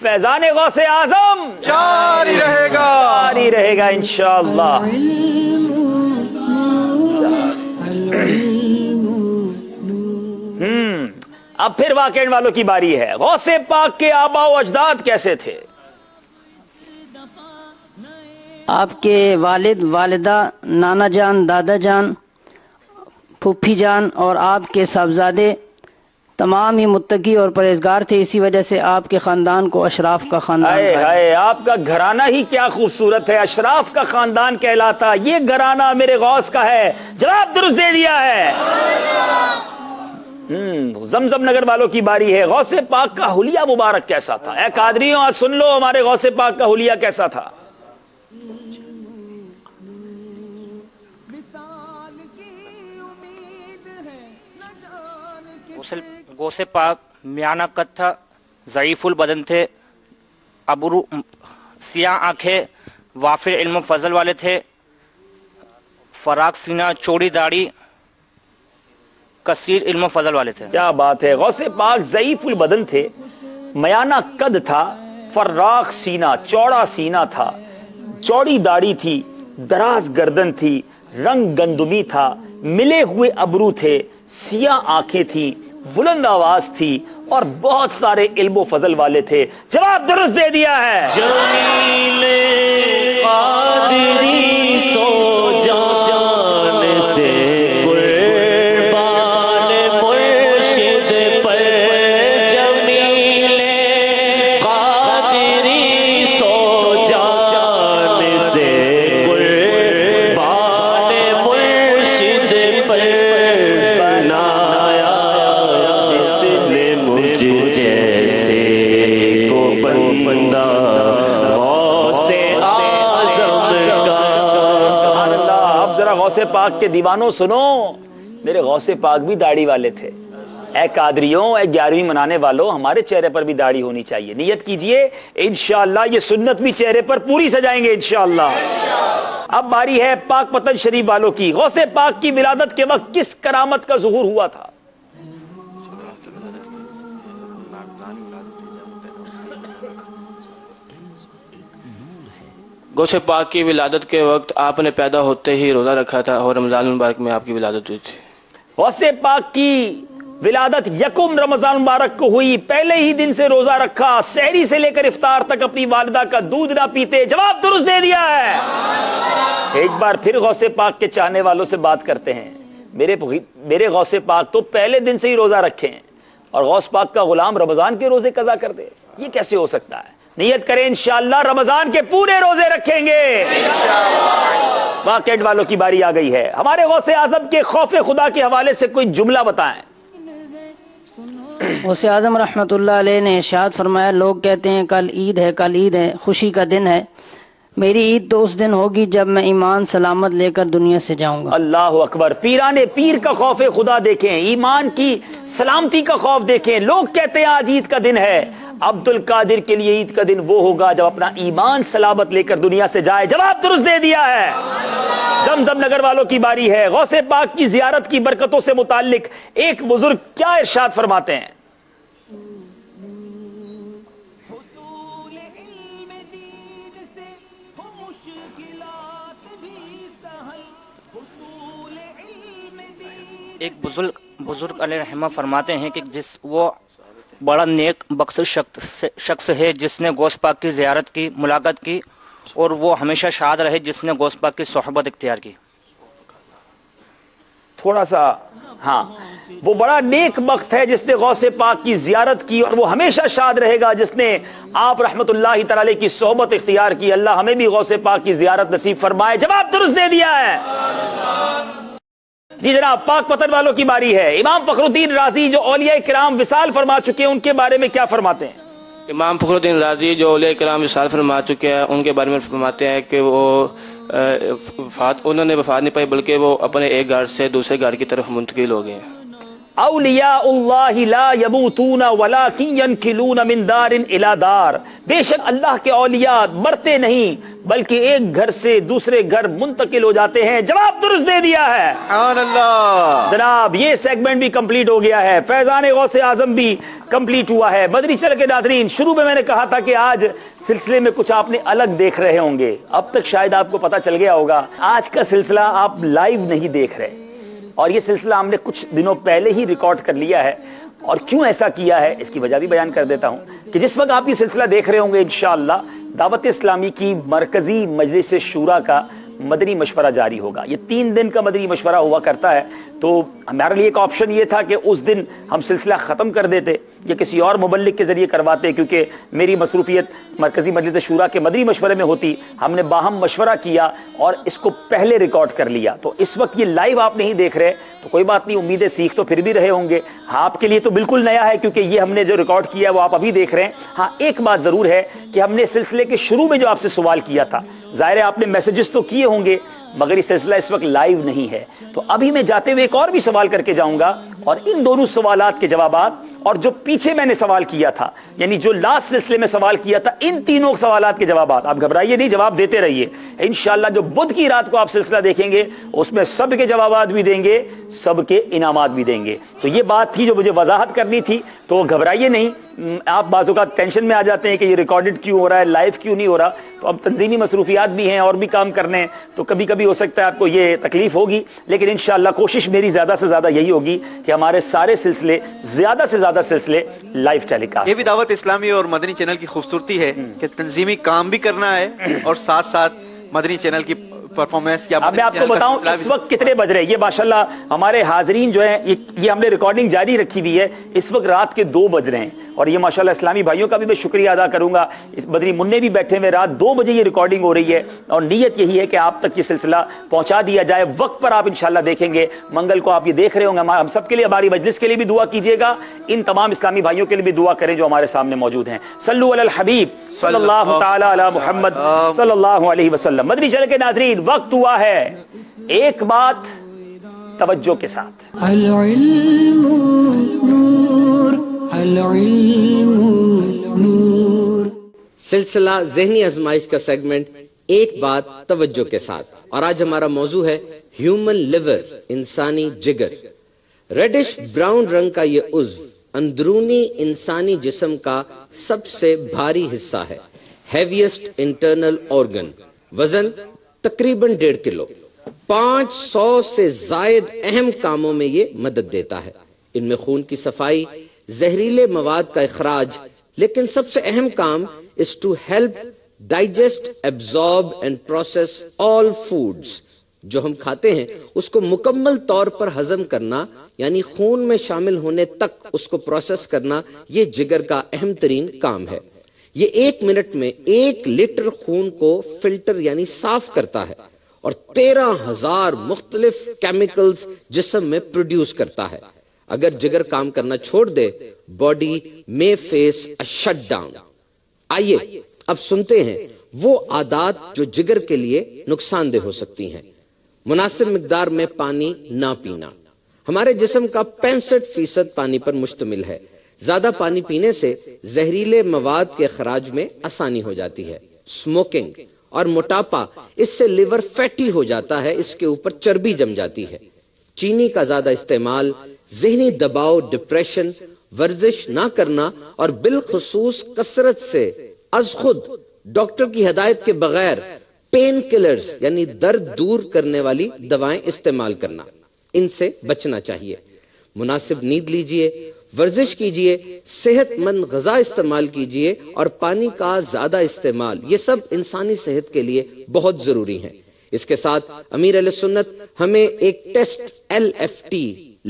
فیضان غوث اعظم۔ جاری رہے گا، جاری رہے گا انشاءاللہ۔ اب پھر واقعین والوں کی باری ہے۔ غوث پاک کے آبا و اجداد کیسے تھے؟ آپ کے والد، والدہ، نانا جان، دادا جان، پھوپھی جان اور آپ کے صاحبزادے تمام ہی متقی اور پرہیزگار تھے، اسی وجہ سے آپ کے خاندان کو اشراف کا خاندان کہا۔ آپ کا گھرانہ ہی کیا خوبصورت ہے، اشراف کا خاندان کہلاتا۔ یہ گھرانہ میرے غوث کا ہے، جواب درست دے دیا ہے۔ زمزم نگر والوں کی باری ہے۔ غوث پاک کا حلیہ مبارک کیسا تھا؟ اے قادریوں آج سن لو ہمارے غوث پاک کا حلیہ کیسا تھا۔ غوث پاک میانہ قد تھا، ضعیف البدن تھے، ابرو سیاہ آنکھیں، وافر علم و فضل والے تھے، فراق سینہ، چوڑی داڑھی، کثیر علم و فضل والے تھے۔ کیا بات ہے، غوث پاک ضعیف البدن تھے، میانہ قد تھا، فراق سینہ، چوڑا سینہ تھا، چوڑی داڑھی تھی، دراز گردن تھی، رنگ گندمی تھا، ملے ہوئے ابرو تھے، سیاہ آنکھیں تھی، بلند آواز تھی اور بہت سارے علم و فضل والے تھے۔ جواب درست دے دیا ہے۔ جمیل قادری سو جان سے قربان مرشد پر، جمیل قادری سو جان سے قربان مرشد پر بنایا، جس نے مجھ جیسے کو بندہ غوث غوث پاک کے دیوانوں سنو، میرے غوث پاک بھی داڑھی والے تھے. اے قادریوں، اے 11ویں منانے والوں، ہمارے چہرے پر بھی داڑھی ہونی چاہیے. نیت کیجئے انشاءاللہ یہ سنت بھی چہرے پر پوری سجائیں گے انشاءاللہ. اب باری ہے پاک پتن شریف والوں کی. غوث پاک کی ولادت کے وقت کس کرامت کا ظہور ہوا تھا؟ غوث پاک کی ولادت کے وقت آپ نے پیدا ہوتے ہی روزہ رکھا تھا اور رمضان المبارک میں آپ کی ولادت ہوئی تھی. غوث پاک کی ولادت یکم رمضان مبارک کو ہوئی، پہلے ہی دن سے روزہ رکھا، سحری سے لے کر افطار تک اپنی والدہ کا دودھ نہ پیتے. جواب درست دے دیا ہے. ایک بار پھر غوث پاک کے چاہنے والوں سے بات کرتے ہیں. میرے غوث پاک تو پہلے دن سے ہی روزہ رکھے ہیں اور غوث پاک کا غلام رمضان کے روزے قضا کر دے، یہ کیسے ہو سکتا ہے؟ نیت کریں انشاءاللہ رمضان کے پورے روزے رکھیں گے. واقعات والوں کی باری آ گئی ہے. ہمارے غوث اعظم کے خوف خدا کے حوالے سے کوئی جملہ بتائیں. غوث اعظم رحمۃ اللہ علیہ نے ارشاد فرمایا، لوگ کہتے ہیں کل عید ہے، کل عید ہے، خوشی کا دن ہے. میری عید تو اس دن ہوگی جب میں ایمان سلامت لے کر دنیا سے جاؤں گا. اللہ اکبر. پیرانے پیر کا خوف خدا دیکھیں، ایمان کی سلامتی کا خوف دیکھیں. لوگ کہتے ہیں آج عید کا دن ہے، عبد القادر کے لیے عید کا دن وہ ہوگا جب اپنا ایمان سلامت لے کر دنیا سے جائے. جواب درست دے دیا ہے. زمزم نگر والوں کی باری ہے. غوث پاک کی زیارت کی برکتوں سے متعلق ایک بزرگ کیا ارشاد فرماتے ہیں؟ ایک بزرگ علیہ رحمہ فرماتے ہیں کہ وہ بڑا نیک بخت شخص ہے جس نے غوث پاک کی زیارت کی، ملاقات کی، اور وہ ہمیشہ شاد رہے جس نے غوث پاک کی صحبت اختیار کی. تھوڑا سا ہاں، وہ بڑا نیک بخت ہے جس نے غوث پاک کی زیارت کی، اور وہ ہمیشہ شاد رہے گا جس نے آپ رحمت اللہ تعالی کی صحبت اختیار کی. اللہ ہمیں بھی غوث پاک کی زیارت نصیب فرمائے. جواب درست دے دیا ہے. جی جناب، پاک پتن والوں کی باری ہے. امام فخر الدین رازی جو اولیاء کرام وصال فرما چکے ہیں، ان کے بارے میں کیا فرماتے ہیں؟ امام فخر الدین رازی جو اولیاء کرام وصال فرما چکے ہیں، ان کے بارے میں فرماتے ہیں کہ وہ انہوں نے وفات نہیں پائی بلکہ وہ اپنے ایک گھر سے دوسرے گھر کی طرف منتقل ہو گئے. اولیاء اللہ لا یموتون ولکن ینقلون من دار الی دار. بے شک اللہ کے اولیاء مرتے نہیں بلکہ ایک گھر سے دوسرے گھر منتقل ہو جاتے ہیں. جواب درست دے دیا ہے. سبحان اللہ. جناب یہ سیگمنٹ بھی کمپلیٹ ہو گیا ہے. فیضان غوث اعظم بھی کمپلیٹ ہوا ہے. مدنی چینل کے ناظرین، شروع میں نے کہا تھا کہ آج سلسلے میں کچھ آپ نے الگ دیکھ رہے ہوں گے. اب تک شاید آپ کو پتا چل گیا ہوگا آج کا سلسلہ آپ لائیو نہیں دیکھ رہے، اور یہ سلسلہ ہم نے کچھ دنوں پہلے ہی ریکارڈ کر لیا ہے. اور کیوں ایسا کیا ہے اس کی وجہ بھی بیان کر دیتا ہوں کہ جس وقت آپ یہ سلسلہ دیکھ رہے ہوں گے انشاءاللہ دعوت اسلامی کی مرکزی مجلس شورا کا مدنی مشورہ جاری ہوگا. یہ 3 دن کا مدنی مشورہ ہوا کرتا ہے. تو ہمارے لیے ایک آپشن یہ تھا کہ اس دن ہم سلسلہ ختم کر دیتے یا کسی اور مبلغ کے ذریعے کرواتے، کیونکہ میری مصروفیت مرکزی مجلس شورا کے مدنی مشورے میں ہوتی. ہم نے باہم مشورہ کیا اور اس کو پہلے ریکارڈ کر لیا. تو اس وقت یہ لائیو آپ نہیں دیکھ رہے تو کوئی بات نہیں، امیدیں سیکھ تو پھر بھی رہے ہوں گے. ہاں آپ کے لیے تو بالکل نیا ہے کیونکہ یہ ہم نے جو ریکارڈ کیا وہ آپ ابھی دیکھ رہے ہیں. ہاں ایک بات ضرور ہے کہ ہم نے سلسلے کے شروع میں جو آپ سے سوال کیا تھا، ظاہر ہے آپ نے میسیجز تو کیے ہوں گے مگر یہ سلسلہ اس وقت لائیو نہیں ہے. تو ابھی میں جاتے ہوئے ایک اور بھی سوال کر کے جاؤں گا اور ان دونوں سوالات کے جوابات اور جو پیچھے میں نے سوال کیا تھا، یعنی جو لاسٹ سلسلے میں سوال کیا تھا، ان تینوں سوالات کے جوابات. آپ گھبرائیے نہیں، جواب دیتے رہیے. انشاءاللہ جو بدھ کی رات کو آپ سلسلہ دیکھیں گے اس میں سب کے جوابات بھی دیں گے، سب کے انعامات بھی دیں گے. تو یہ بات تھی جو مجھے وضاحت کرنی تھی. تو گھبرائیے نہیں. آپ بعض اوقات ٹینشن میں آ جاتے ہیں کہ یہ ریکارڈڈ کیوں ہو رہا ہے، لائیو کیوں نہیں ہو رہا. تو اب تنظیمی مصروفیات بھی ہیں اور بھی کام کرنے ہیں، تو کبھی کبھی ہو سکتا ہے آپ کو یہ تکلیف ہوگی، لیکن انشاءاللہ کوشش میری زیادہ سے زیادہ یہی ہوگی کہ ہمارے سارے سلسلے، زیادہ سے زیادہ سلسلے لائیو ٹیلی کاسٹ. یہ بھی دعوت اسلامی اور مدنی چینل کی خوبصورتی ہے کہ تنظیمی کام بھی کرنا ہے اور ساتھ ساتھ مدنی چینل کی پرفارمنس. اب میں آپ کو بتاؤں اس وقت کتنے بج رہے ہیں. یہ ماشاءاللہ ہمارے حاضرین جو ہیں یہ ہم نے ریکارڈنگ جاری رکھی ہوئی ہے. اس وقت رات کے 2 بج رہے ہیں اور یہ ماشاءاللہ اسلامی بھائیوں کا بھی میں شکریہ ادا کروں گا. بدری منع بھی بیٹھے ہوئے، رات 2 بجے یہ ریکارڈنگ ہو رہی ہے اور نیت یہی ہے کہ آپ تک یہ سلسلہ پہنچا دیا جائے. وقت پر آپ انشاءاللہ دیکھیں گے. منگل کو آپ یہ دیکھ رہے ہوں گے. ہم سب کے لیے، ہماری مجلس کے لیے بھی دعا کیجیے گا. ان تمام اسلامی بھائیوں کے لیے بھی دعا کریں جو ہمارے سامنے موجود ہیں. صلو علی الحبیب صلی اللہ تعالی علی محمد صلی اللہ علیہ وسلم. مدنی چینل کے ناظرین، وقت ہوا ہے ایک بات توجہ کے ساتھ. العلم نور العلم نور. سلسلہ ذہنی آزمائش کا سیگمنٹ ایک بات توجہ کے ساتھ، اور آج ہمارا موضوع ہے ہیومن لیور، انسانی جگر. ریڈش براؤن رنگ کا یہ عضو اندرونی انسانی جسم کا سب سے بھاری حصہ ہے، ہیویسٹ انٹرنل آرگن. وزن تقریباً 1.5 کلو. 500 سے زائد اہم کاموں میں یہ مدد دیتا ہے. ان میں خون کی صفائی، زہریلے مواد کا اخراج، لیکن سب سے اہم کام is to help digest, absorb and process all foods. جو ہم کھاتے ہیں اس کو مکمل طور پر ہضم کرنا، یعنی خون میں شامل ہونے تک اس کو پروسیس کرنا، یہ جگر کا اہم ترین کام ہے. یہ 1 منٹ میں 1 لیٹر خون کو فلٹر یعنی صاف کرتا ہے اور 13,000 مختلف کیمیکلز جسم میں پروڈیوس کرتا ہے. اگر جگر کام کرنا چھوڑ دے، باڈی میں فیس اے شٹ ڈاؤن. آئیے اب سنتے ہیں وہ عادات جو جگر کے لیے نقصان دہ ہو سکتی ہیں. مناسب مقدار میں پانی نہ پینا. ہمارے جسم کا 65% پانی پر مشتمل ہے. زیادہ پانی پینے سے زہریلے مواد کے اخراج میں آسانی ہو جاتی ہے. اسموکنگ اور موٹاپا، اس سے لیور فیٹی ہو جاتا ہے، اس کے اوپر چربی جم جاتی ہے. چینی کا زیادہ استعمال، ذہنی دباؤ، ڈپریشن، ورزش نہ کرنا اور بالخصوص کثرت سے از خود ڈاکٹر کی ہدایت کے بغیر پین کلرز یعنی درد دور کرنے والی دوائیں استعمال کرنا، ان سے بچنا چاہیے. مناسب نیند لیجئے، ورزش کیجئے، صحت مند غذا استعمال کیجئے اور پانی کا زیادہ استعمال، یہ سب انسانی صحت کے لیے بہت ضروری ہیں. اس کے ساتھ امیر اہل سنت ہمیں ایک test LFT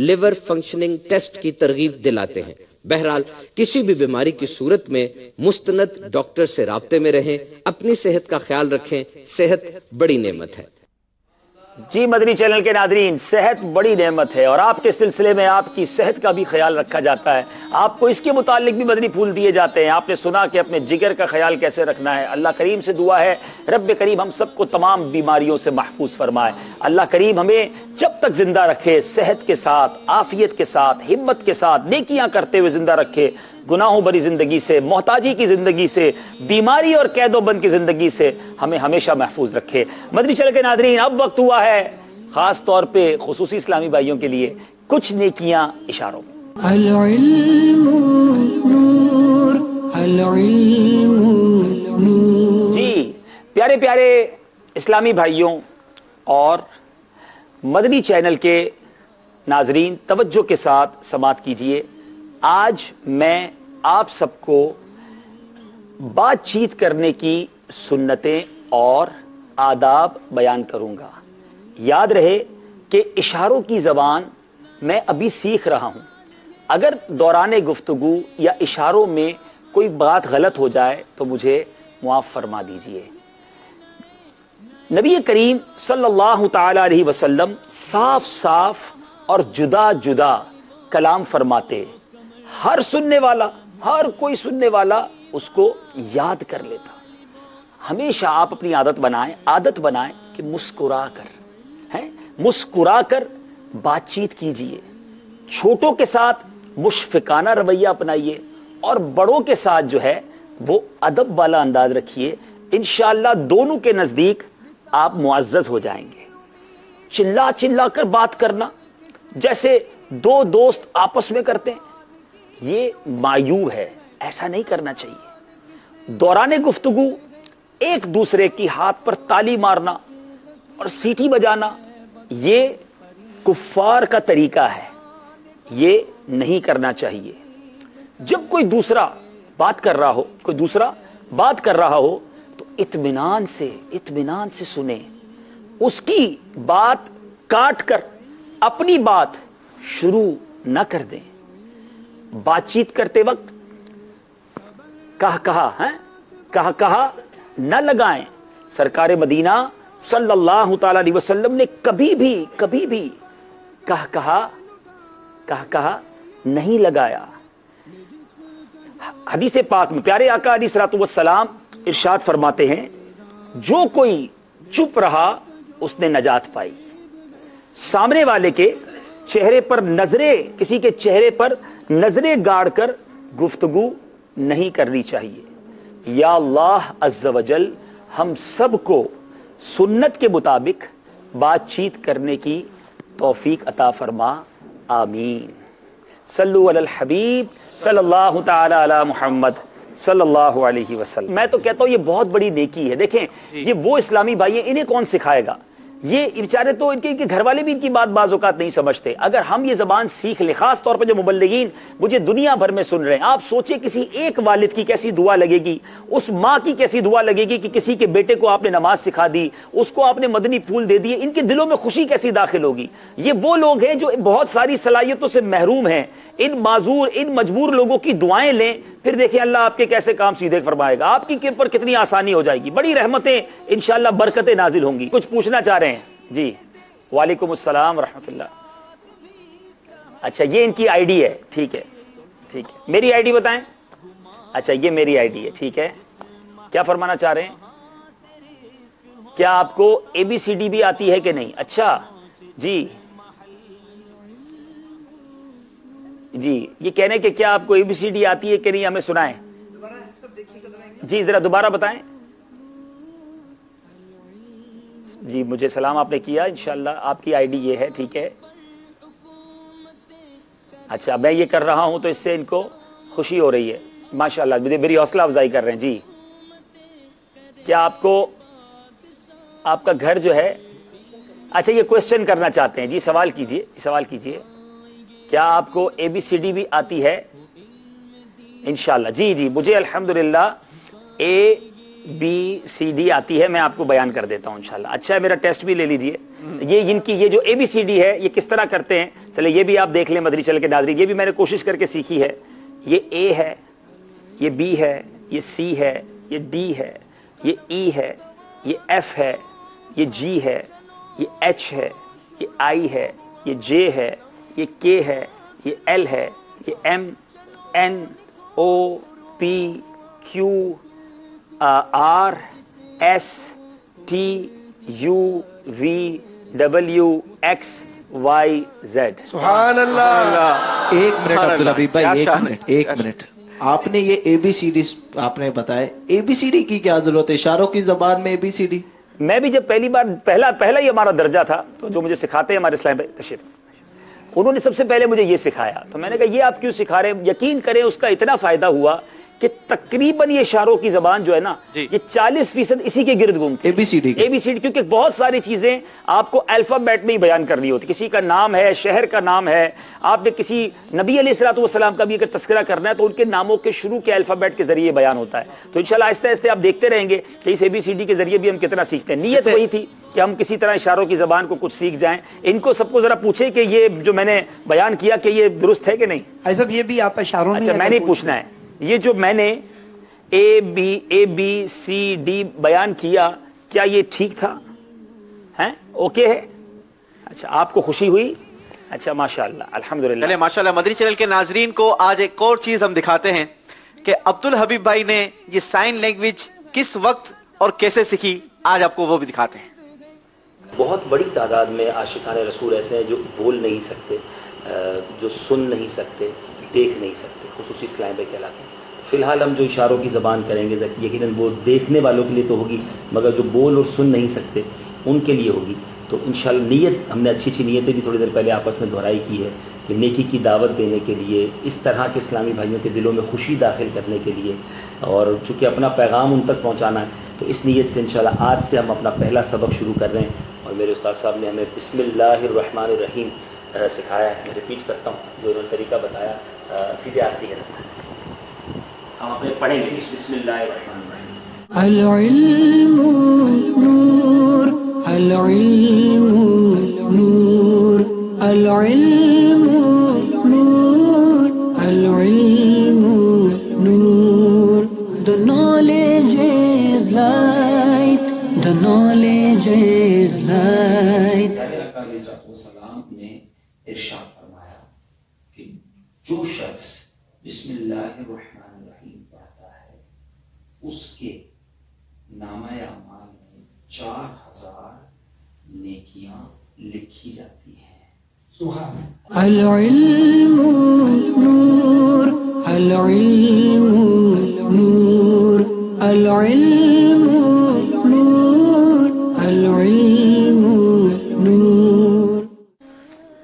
liver functioning test کی ترغیب دلاتے ہیں. بہرحال کسی بھی بیماری کی صورت میں مستند ڈاکٹر سے رابطے میں رہیں، اپنی صحت کا خیال رکھیں. صحت بڑی نعمت ہے. جی مدنی چینل کے ناظرین، صحت بڑی نعمت ہے اور آپ کے سلسلے میں آپ کی صحت کا بھی خیال رکھا جاتا ہے. آپ کو اس کے متعلق بھی مدنی پھول دیے جاتے ہیں. آپ نے سنا کہ اپنے جگر کا خیال کیسے رکھنا ہے. اللہ کریم سے دعا ہے رب کریم ہم سب کو تمام بیماریوں سے محفوظ فرمائے. اللہ کریم ہمیں جب تک زندہ رکھے صحت کے ساتھ، عافیت کے ساتھ، ہمت کے ساتھ نیکیاں کرتے ہوئے زندہ رکھے. گناہوں بری زندگی سے، محتاجی کی زندگی سے، بیماری اور قید و بند کی زندگی سے ہمیں ہمیشہ محفوظ رکھے. مدنی چینل کے ناظرین، اب وقت ہوا ہے خاص طور پہ خصوصی اسلامی بھائیوں کے لیے کچھ نیکیاں اشاروں میں. العلم نور العلم نور. جی پیارے پیارے اسلامی بھائیوں اور مدنی چینل کے ناظرین، توجہ کے ساتھ سماعت کیجئے. آج میں آپ سب کو بات چیت کرنے کی سنتیں اور آداب بیان کروں گا. یاد رہے کہ اشاروں کی زبان میں ابھی سیکھ رہا ہوں. اگر دوران گفتگو یا اشاروں میں کوئی بات غلط ہو جائے تو مجھے معاف فرما دیجئے. نبی کریم صلی اللہ تعالی علیہ وسلم صاف صاف اور جدا جدا کلام فرماتے. ہر سننے والا، ہر کوئی سننے والا اس کو یاد کر لیتا. ہمیشہ آپ اپنی عادت بنائیں کہ مسکرا کر بات چیت کیجئے. چھوٹوں کے ساتھ مشفقانہ رویہ اپنائیے اور بڑوں کے ساتھ جو ہے وہ ادب والا انداز رکھیے. انشاءاللہ دونوں کے نزدیک آپ معزز ہو جائیں گے. چلا کر بات کرنا جیسے دو دوست آپس میں کرتے ہیں، یہ معیوب ہے، ایسا نہیں کرنا چاہیے. دوران گفتگو ایک دوسرے کی ہاتھ پر تالی مارنا اور سیٹی بجانا یہ کفار کا طریقہ ہے، یہ نہیں کرنا چاہیے. جب کوئی دوسرا بات کر رہا ہو تو اطمینان سے سنیں. اس کی بات کاٹ کر اپنی بات شروع نہ کر دیں. بات چیت کرتے وقت کہا نہ لگائیں. سرکار مدینہ صلی اللہ تعالی علیہ وسلم نے کبھی بھی کہا نہیں لگایا. حدیث پاک میں پیارے آقا علیہ الصلوۃ والسلام ارشاد فرماتے ہیں جو کوئی چپ رہا اس نے نجات پائی. سامنے والے کے چہرے پر نظریں، کسی کے چہرے پر نظریں گاڑ کر گفتگو نہیں کرنی چاہیے. یا اللہ عز و جل ہم سب کو سنت کے مطابق بات چیت کرنے کی توفیق عطا فرما. آمین. صلو علی الحبیب صلی اللہ تعالی علی محمد صلی اللہ علیہ وسلم. میں تو کہتا ہوں یہ بہت بڑی نیکی ہے. دیکھیں یہ وہ اسلامی بھائی ہیں، انہیں کون سکھائے گا؟ یہ بیچارے تو ان کے گھر والے بھی ان کی بات بعض اوقات نہیں سمجھتے. اگر ہم یہ زبان سیکھ لیں، خاص طور پر جو مبلغین مجھے دنیا بھر میں سن رہے ہیں، آپ سوچیں کسی ایک والد کی کیسی دعا لگے گی، اس ماں کی کیسی دعا لگے گی کہ کسی کے بیٹے کو آپ نے نماز سکھا دی، اس کو آپ نے مدنی پھول دے دیے، ان کے دلوں میں خوشی کیسی داخل ہوگی. یہ وہ لوگ ہیں جو بہت ساری صلاحیتوں سے محروم ہیں. ان معذور، ان مجبور لوگوں کی دعائیں لیں، پھر دیکھیں اللہ آپ کے کیسے کام سیدھے فرمائے گا. آپ کی پر کتنی آسانی ہو جائے گی، بڑی رحمتیں انشاءاللہ برکتیں نازل ہوں گی. کچھ پوچھنا چاہ رہے ہیں؟ جی وعلیکم السلام ورحمۃ اللہ. اچھا یہ ان کی آئی ڈی ہے، ٹھیک ہے ٹھیک ہے. میری آئی ڈی بتائیں. اچھا یہ میری آئی ڈی ہے، ٹھیک ہے. کیا فرمانا چاہ رہے ہیں؟ کیا آپ کو اے بی سی ڈی بھی آتی ہے کہ نہیں؟ اچھا جی جی یہ کہنے کہ کیا آپ کو اے بی سی ڈی آتی ہے کہ نہیں، ہمیں سنائیں. جی ذرا دوبارہ بتائیں. جی مجھے سلام آپ نے کیا، انشاءاللہ آپ کی آئی ڈی یہ ہے، ٹھیک ہے. اچھا میں یہ کر رہا ہوں تو اس سے ان کو خوشی ہو رہی ہے، ماشاءاللہ میری حوصلہ افزائی کر رہے ہیں. جی کیا آپ کو آپ کا گھر جو ہے، اچھا یہ کوشچن کرنا چاہتے ہیں. جی سوال کیجئے، سوال کیجئے. کیا آپ کو اے بی سی ڈی بھی آتی ہے؟ انشاءاللہ. جی جی مجھے الحمدللہ اے بی سی ڈی آتی ہے، میں آپ کو بیان کر دیتا ہوں انشاءاللہ. اچھا میرا ٹیسٹ بھی لے لیجئے. یہ ان کی یہ جو اے بی سی ڈی ہے یہ کس طرح کرتے ہیں، چلے یہ بھی آپ دیکھ لیں مدنی چینل کے ناظرین. یہ بھی میں نے کوشش کر کے سیکھی ہے. یہ اے ہے، یہ بی ہے، یہ سی ہے، یہ ڈی ہے، یہ ای ہے، یہ ایف ہے، یہ جی ہے، یہ ایچ ہے، یہ آئی ہے، یہ جے ہے، یہ کے ہے، یہ ایل ہے، یہ M, N, O, P, Q, R, S, T, U, V, W, X, Y, Z. سبحان اللہ. ایک منٹ عبدالحبیب بھائی، ایک منٹ. آپ نے یہ اے بی سی ڈی آپ نے بتایا، اے بی سی ڈی کی کیا ضرورت ہے؟ اشاروں کی زبان میں اے بی سی ڈی. میں بھی جب پہلی بار پہلا ہی ہمارا درجہ تھا تو جو مجھے سکھاتے ہیں ہمارے اسلام بھائی تشریف، انہوں نے سب سے پہلے مجھے یہ سکھایا. تو میں نے کہا یہ آپ کیوں سکھا رہے ہیں؟ یقین کریں اس کا اتنا فائدہ ہوا کہ تقریباً یہ اشاروں کی زبان جو ہے نا یہ 40% اسی کے گرد گھومتی ہے. اے بی سی ڈی، کیونکہ بہت ساری چیزیں آپ کو الفابیٹ میں ہی بیان کرنی ہوتی. کسی کا نام ہے، شہر کا نام ہے، آپ نے کسی نبی علیہ الصلوۃ والسلام کا بھی اگر تذکرہ کرنا ہے تو ان کے ناموں کے شروع کے الفابیٹ کے ذریعے بیان ہوتا ہے. تو انشاءاللہ آہستہ آہستہ آپ دیکھتے رہیں گے کہ اس اے بی سی ڈی کے ذریعے بھی ہم کتنا سیکھتے ہیں. نیت وہی تھی کہ ہم کسی طرح اشاروں کی زبان کو کچھ سیکھ جائیں. ان کو سب کو ذرا پوچھیں کہ یہ جو میں نے بیان کیا کہ یہ درست ہے کہ نہیں. ایسا یہ بھی آپ اشاروں میں، اچھا میں نہیں پوچھنا ہے، یہ جو میں نے اے بی سی ڈی بیان کیا کیا یہ ٹھیک تھا؟ ہیں اوکے ہے؟ اچھا آپ کو خوشی ہوئی؟ اچھا ماشاءاللہ الحمدللہ. چلے ماشاءاللہ. مدنی چینل کے ناظرین کو آج ایک اور چیز ہم دکھاتے ہیں کہ عبدالحبیب بھائی نے یہ سائن لینگویج کس وقت اور کیسے سیکھی، آج آپ کو وہ بھی دکھاتے ہیں. بہت بڑی تعداد میں عاشقان رسول ایسے ہیں جو بول نہیں سکتے، جو سن نہیں سکتے، دیکھ نہیں سکتے، خصوصی اسلام میں کہلاتے ہیں. فی الحال ہم جو اشاروں کی زبان کریں گے یقیناً وہ دیکھنے والوں کے لیے تو ہوگی، مگر جو بول اور سن نہیں سکتے ان کے لیے ہوگی. تو انشاءاللہ نیت ہم نے اچھی نیتیں بھی تھوڑی دیر پہلے آپس میں دہرائی کی ہے کہ نیکی کی دعوت دینے کے لیے، اس طرح کے اسلامی بھائیوں کے دلوں میں خوشی داخل کرنے کے لیے، اور چونکہ اپنا پیغام ان تک پہنچانا ہے تو اس نیت سے انشاءاللہ آج سے ہم اپنا پہلا سبق شروع کر رہے ہیں. اور میرے استاد صاحب نے ہمیں بسم اللہ الرحمن الرحیم سکھایا ہے. میں ریپیٹ کرتا ہوں جو انہوں نے طریقہ بتایا، سیدھے ہاتھ سے کرنا ہے. ہم اپنے پڑھیں گے بسم اللہ الرحمن الرحیم. العلم نور، العلم نور، العلم نور، العلم نور. The knowledge is light, the knowledge is light. السلام نے ارشاد فرمایا کہ جو شخص بسم اللہ الرحمن الرحیم پڑھتا ہے اس کے نامہ اعمال میں 4000 نیکیاں لکھی جاتی ہیں. العلم نور العلم نور العلم نور العلم نور.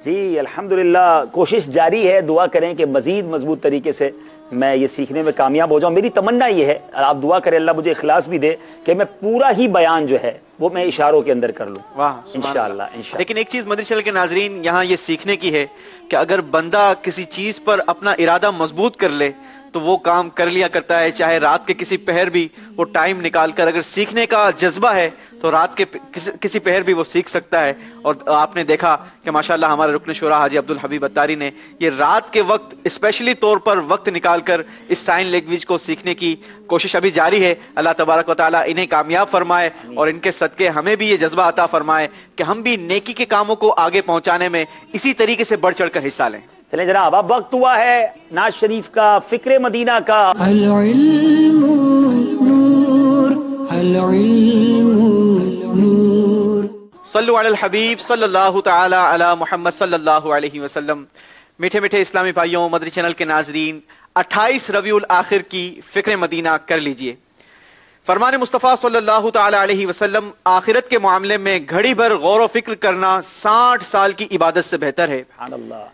جی الحمدللہ کوشش جاری ہے. دعا کریں کہ مزید مضبوط طریقے سے میں یہ سیکھنے میں کامیاب ہو جاؤں. میری تمنا یہ ہے, آپ دعا کریں اللہ مجھے اخلاص بھی دے کہ میں پورا ہی بیان جو ہے وہ میں اشاروں کے اندر کر لوں. واہ انشاءاللہ. لیکن ایک چیز مدنی چینل کے ناظرین یہاں یہ سیکھنے کی ہے کہ اگر بندہ کسی چیز پر اپنا ارادہ مضبوط کر لے تو وہ کام کر لیا کرتا ہے, چاہے رات کے کسی پہر بھی وہ ٹائم نکال کر. اگر سیکھنے کا جذبہ ہے تو رات کے کسی پہر بھی وہ سیکھ سکتا ہے. اور آپ نے دیکھا کہ ماشاءاللہ ہمارے رکن شورا حاجی عبدالحبیب اتاری نے یہ رات کے وقت اسپیشلی طور پر وقت نکال کر اس سائن لینگویج کو سیکھنے کی کوشش ابھی جاری ہے. اللہ تبارک و تعالیٰ انہیں کامیاب فرمائے اور ان کے صدقے ہمیں بھی یہ جذبہ عطا فرمائے کہ ہم بھی نیکی کے کاموں کو آگے پہنچانے میں اسی طریقے سے بڑھ چڑھ کر حصہ لیں. چلیں جناب, اب وقت ہوا ہے نعت شریف کا, فکر مدینہ کا. العلم نور العلم نور. صلو علی الحبیب صلی اللہ تعالی علی محمد صلی اللہ علیہ وسلم. میٹھے میٹھے اسلامی بھائیوں, مدنی چینل کے ناظرین, 28 ربیع الاخر کی فکر مدینہ کر لیجئے. فرمان مصطفیٰ صلی اللہ تعالی علیہ وسلم, آخرت کے معاملے میں گھڑی بھر غور و فکر کرنا 60 سال کی عبادت سے بہتر ہے. سبحان اللہ.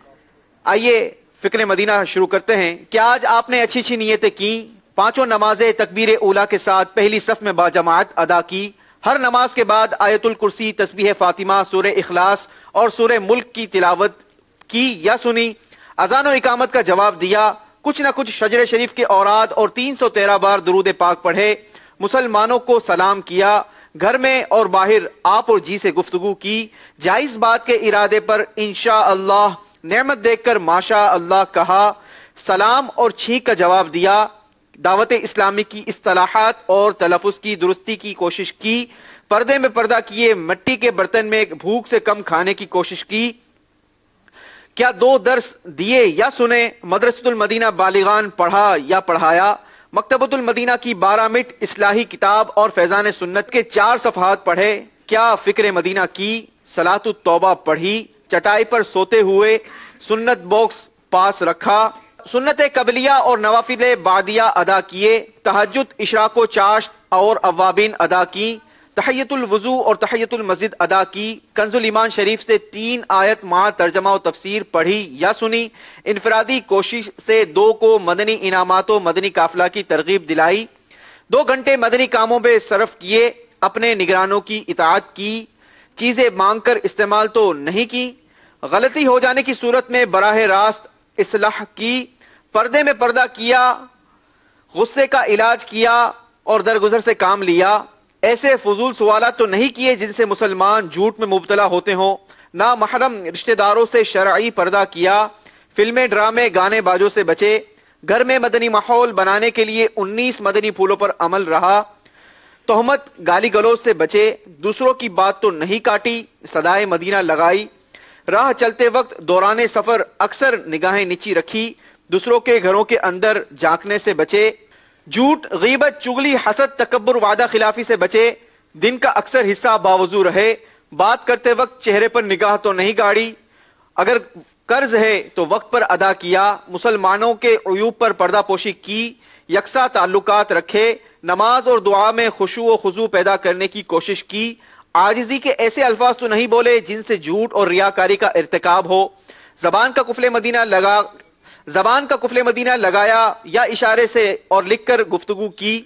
آئیے فکر مدینہ شروع کرتے ہیں. کہ آج آپ نے اچھی اچھی نیتیں کی, 5 نمازیں تکبیر اولیٰ کے ساتھ پہلی صف میں باجماعت ادا کی, ہر نماز کے بعد آیت الکرسی, تسبیح فاطمہ, سورہ اخلاص اور سورہ ملک کی تلاوت کی یا سنی, اذان و اقامت کا جواب دیا, کچھ نہ کچھ شجر شریف کے اوراد اور 313 بار درود پاک پڑھے, مسلمانوں کو سلام کیا, گھر میں اور باہر آپ اور جی سے گفتگو کی, جائز بات کے ارادے پر انشاءاللہ نعمت دیکھ کر ماشاء اللہ کہا, سلام اور چھینک کا جواب دیا, دعوت اسلامی کی اصطلاحات اور تلفظ کی درستی کی کوشش کی, پردے میں پردہ کیے, مٹی کے برتن میں بھوک سے کم کھانے کی کوشش کی, کیا 2 درس دیے یا سنے, مدرسۃ المدینہ بالغان پڑھا یا پڑھایا, مکتبۃ المدینہ کی 12 مٹ اصلاحی کتاب اور فیضان سنت کے 4 صفحات پڑھے, کیا فکر مدینہ کی, صلاۃ التوبہ پڑھی, چٹائی پر سوتے ہوئے سنت باکس پاس رکھا, سنت قبلیہ اور نوافل بعدیہ ادا کیے, تہجد, اشراق و چاشت اور اوابین ادا کی, تحیت الوضو اور تحیت المسجد ادا کی, کنز الایمان شریف سے 3 آیت مع ترجمہ و تفسیر پڑھی یا سنی, انفرادی کوشش سے 2 کو مدنی انعامات و مدنی قافلہ کی ترغیب دلائی, 2 گھنٹے مدنی کاموں میں صرف کیے, اپنے نگرانوں کی اطاعت کی, چیزیں مانگ کر استعمال تو نہیں کی, غلطی ہو جانے کی صورت میں براہ راست اصلاح کی, پردے میں پردہ کیا, غصے کا علاج کیا اور درگزر سے کام لیا, ایسے فضول سوالات تو نہیں کیے جن سے مسلمان جھوٹ میں مبتلا ہوتے ہوں, نہ محرم رشتہ داروں سے شرعی پردہ کیا, فلمیں, ڈرامے, گانے باجوں سے بچے, گھر میں مدنی ماحول بنانے کے لیے 19 مدنی پھولوں پر عمل رہا, تہمت گالی گلوچ سے بچے, دوسروں کی بات تو نہیں کاٹی, صدائے مدینہ لگائی, راہ چلتے وقت دوران سفر اکثر نگاہیں نیچی رکھی, دوسروں کے گھروں کے اندر جھانکنے سے بچے, جھوٹ, غیبت, چغلی, حسد, تکبر, وعدہ خلافی سے بچے, دن کا اکثر حصہ باوضو رہے, بات کرتے وقت چہرے پر نگاہ تو نہیں گاڑی, اگر قرض ہے تو وقت پر ادا کیا, مسلمانوں کے عیوب پر پردہ پوشی کی, یکساں تعلقات رکھے, نماز اور دعا میں خشوع و خضوع پیدا کرنے کی کوشش کی, عاجزی کے ایسے الفاظ تو نہیں بولے جن سے جھوٹ اور ریاکاری کا ارتکاب ہو, زبان کا قفل مدینہ لگایا یا اشارے سے اور لکھ کر گفتگو کی,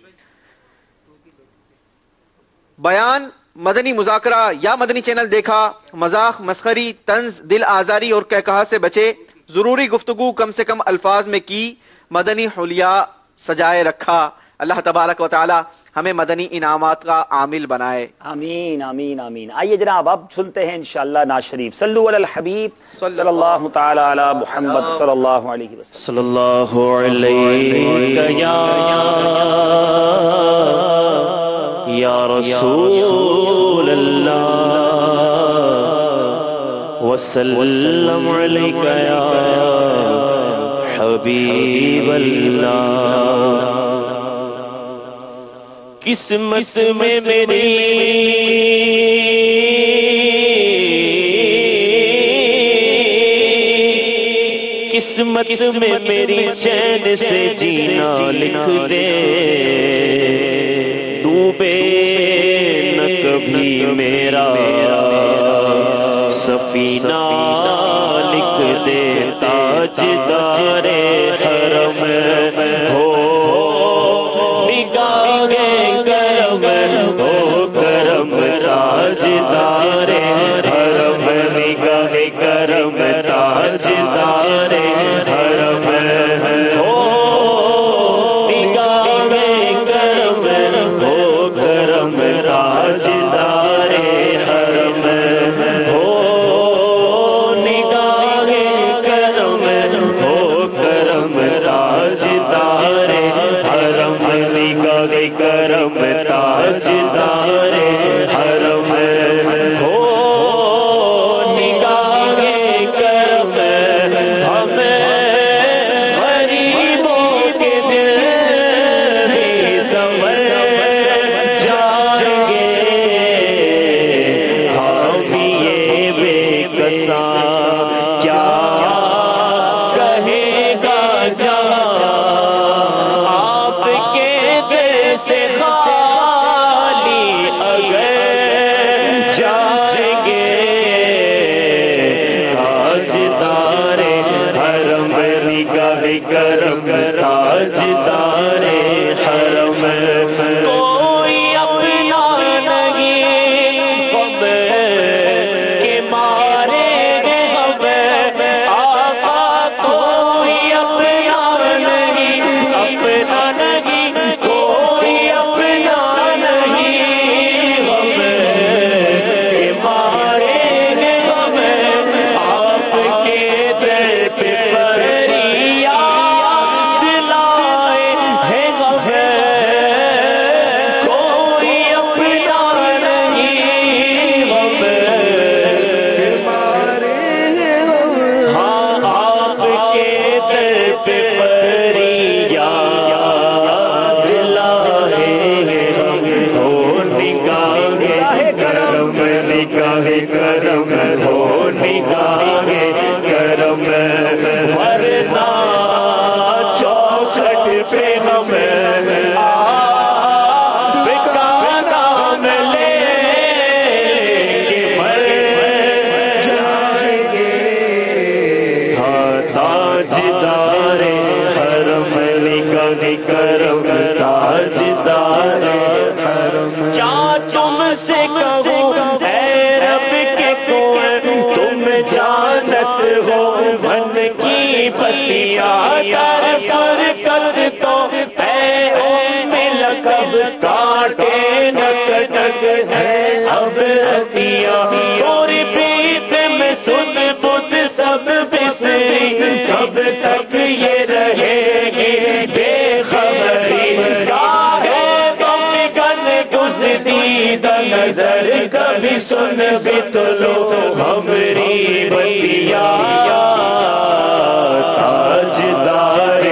بیان, مدنی مذاکرہ یا مدنی چینل دیکھا, مذاق, مسخری, طنز, دل آزاری اور کہکہا سے بچے, ضروری گفتگو کم سے کم الفاظ میں کی, مدنی حلیہ سجائے رکھا. اللہ تبارک و تعالی ہمیں مدنی انعامات کا عامل بنائے. آمین آمین آمین. آئیے جناب اب سنتے ہیں انشاءاللہ نعت شریف. صلو علی الحبیب صلی اللہ تعالی علی محمد صلی اللہ علیہ وسلم. صلی اللہ علیہ یا رسول اللہ وسلم علیک یا حبیب اللہ. قسمت میں میری قسمت میں میری چین سے جینا لکھ دے، ڈوبے نہ کبھی میرا سفینہ لکھ دے، تاجدار حرم ہو نگاہ کرم ہو کرم، تاجدار حرم نگاہ کرم، تاجدار حرم ہو نگاہ کرم ہو کرم، تاجدار حرم ہو نگاہ کرم ہو کرم، تاجدار حرم نگاہ کرم، تاجدار حرم ہو نگاہ کرم، ہمیں غریبوں کے دل بھی سمجھ جائیں گے، ہم یہ بے کساں کیا کہے گا جہاں، آپ کے دل سے خالی اگر جائیں گے، تاجدار حرم نگاہ کرم، تاجدار حرم کوئی اپنا نہیں غم کے مارے گے ہم، آقا کوئی اپنا نہیں، اپنا نہیں کوئی اپنا نہیں، غم کے مارے گے ہم، آپ کے در پہ فریاد لائے ہیں غم، کوئی اپنا نہیں، غم کے مارے ہیں ہم، ہاں آپ کے در پہ فریاد لائے ہیں ہم، ہو نگاہ کرم نگاہ کرم ہو نگاہ کرم، ورنہ چوکھٹ پہ ہم آپ کا نام لے کے مر جائیں گے، ہاں تاجدار حرم نگاہ کرم، تاجدار حرم کیا تم سے کہوں اے رب کے کون، تم جانت ہو من کی بتیاں، در فرقت تو اے ام لقب کاٹے نکٹک ہے اب عطیہ، اور بیت میں سن بدھ سب بسری، کب تک یہ رہے گی بے خبری، گاہے غم گن گزدیدہ نظر، کبھی سن بھی تو لو ہمری بتیا، تاجدار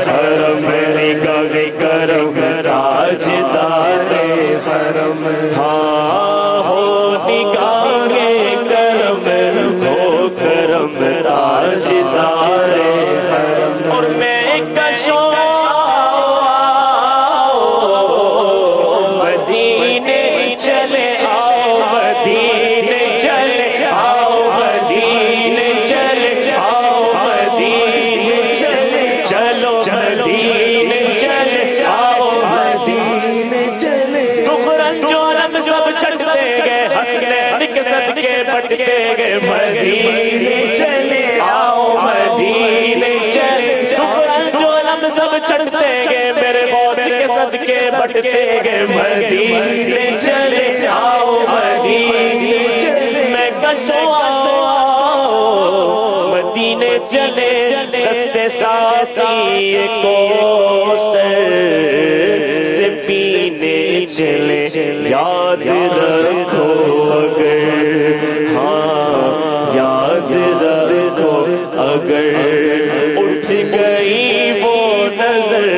حرم نگاہ کرم، تاجدار حرم ہاں ہو نگاہ کرم ہو کرم، تاجدار حرم، اور میں کشوں مدینے چلے آؤ، مدینے چلے آؤ، مدینے چلے آؤ، مدینے چلے چلو، مدینے چلے آؤ، مدینے چلے، دخرن جورم سب چھٹتے گئے، حسنین کے صدقے بٹتے گئے، مدینے چلے آؤ، مدینے چلے، دخرن جورم سب چھٹتے گئے، میرے موت کے صدقے بٹتے گئے، مدینے چلے آؤ، مدینے چلے، میں کشوں مدینے چلے، دستے ساتھی کوثر سے پینے چلے، یاد رکھو اگر ہاں یاد رکھو اگر اٹھ گئی وہ نظر،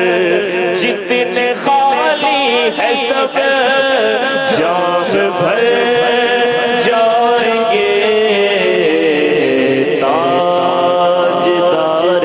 جتنے خالی ہے سب جام بھر جائیں گے، تاجدار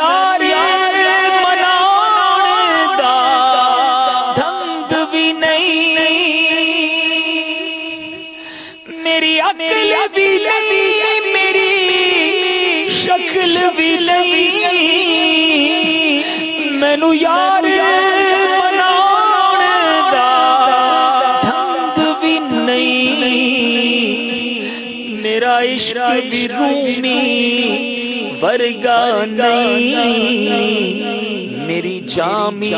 یار مناؤں دا دھند بھی نہیں، میری عقل بھی نہیں، میری شکل بھی نہیں، مینو یار مناؤں دا دھند بھی نہیں، میرا عشق بھی رومی ورگا نہیں، میری جامی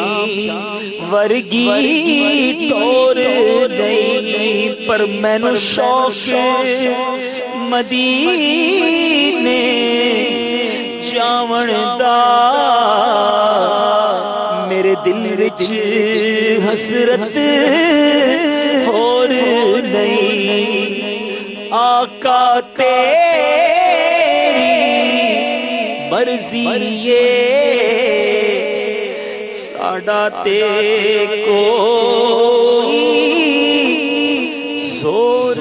ورگی طور نہیں، پر مینو شوق مدینے جاون دا، میرے دل وچ حسرت اور نہیں، آقا تیری مرضی ساڈا تے کوئی زور۔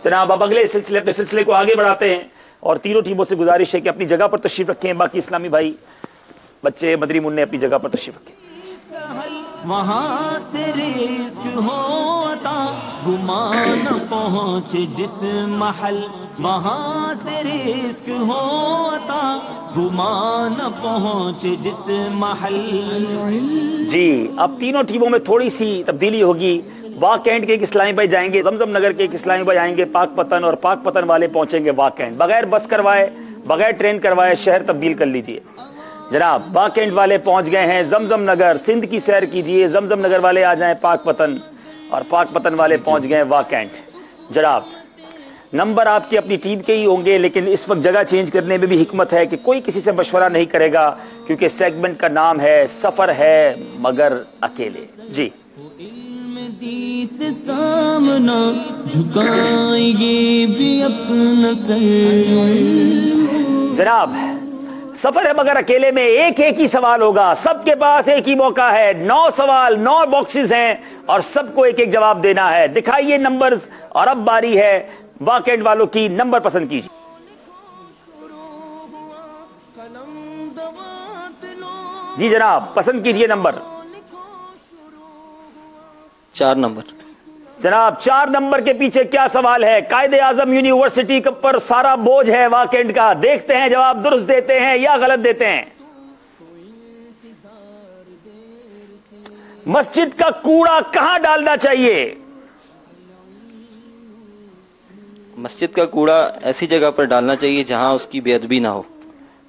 جناب اب اگلے اپنے سلسلے کو آگے بڑھاتے ہیں اور تینوں ٹیموں سے گزارش ہے کہ اپنی جگہ پر تشریف رکھیں، باقی اسلامی بھائی بچے مدری منع اپنی جگہ پر تشریف رکھیں۔ وہاں سے رزق ہوتا گمان پہنچ جس محل، وہاں سے رزق ہوتا گمان پہنچ جس محل۔ جی اب تینوں ٹیموں میں تھوڑی سی تبدیلی ہوگی، واک اینڈ کے ایک اسلامی بھائی جائیں گے، زمزم نگر کے ایک اسلامی بھائی آئیں گے پاک پتن، اور پاک پتن والے پہنچیں گے واک اینڈ، بغیر بس کروائے بغیر ٹرین کروائے شہر تبدیل کر لیجئے۔ جناب واک اینڈ والے پہنچ گئے ہیں زمزم نگر، سندھ کی سیر کیجئے، زمزم نگر والے آ جائیں پاک پتن، اور پاک پتن والے پہنچ گئے واک اینڈ۔ جناب نمبر آپ کی اپنی ٹیم کے ہی ہوں گے، لیکن اس وقت جگہ چینج کرنے میں بھی حکمت ہے کہ کوئی کسی سے مشورہ نہیں کرے گا، کیونکہ سیگمنٹ کا نام ہے سفر ہے مگر اکیلے۔ جی سے سامنا جھکائیں گے بھی اپنا سر۔ جناب سفر ہے مگر اکیلے میں ایک ایک ہی سوال ہوگا، سب کے پاس ایک ہی موقع ہے، 9 سوال 9 باکسز ہیں اور سب کو ایک ایک جواب دینا ہے۔ دکھائیے نمبرز، اور اب باری ہے واک اینڈ والوں کی، نمبر پسند کیجیے۔ جی جناب پسند کیجیے نمبر۔ 4 نمبر۔ جناب 4 نمبر کے پیچھے کیا سوال ہے؟ قائد اعظم یونیورسٹی پر سارا بوجھ ہے واک اینڈ کا، دیکھتے ہیں جواب درست دیتے ہیں یا غلط دیتے ہیں۔ مسجد کا کوڑا کہاں ڈالنا چاہیے؟ مسجد کا کوڑا ایسی جگہ پر ڈالنا چاہیے جہاں اس کی بے ادبی نہ ہو۔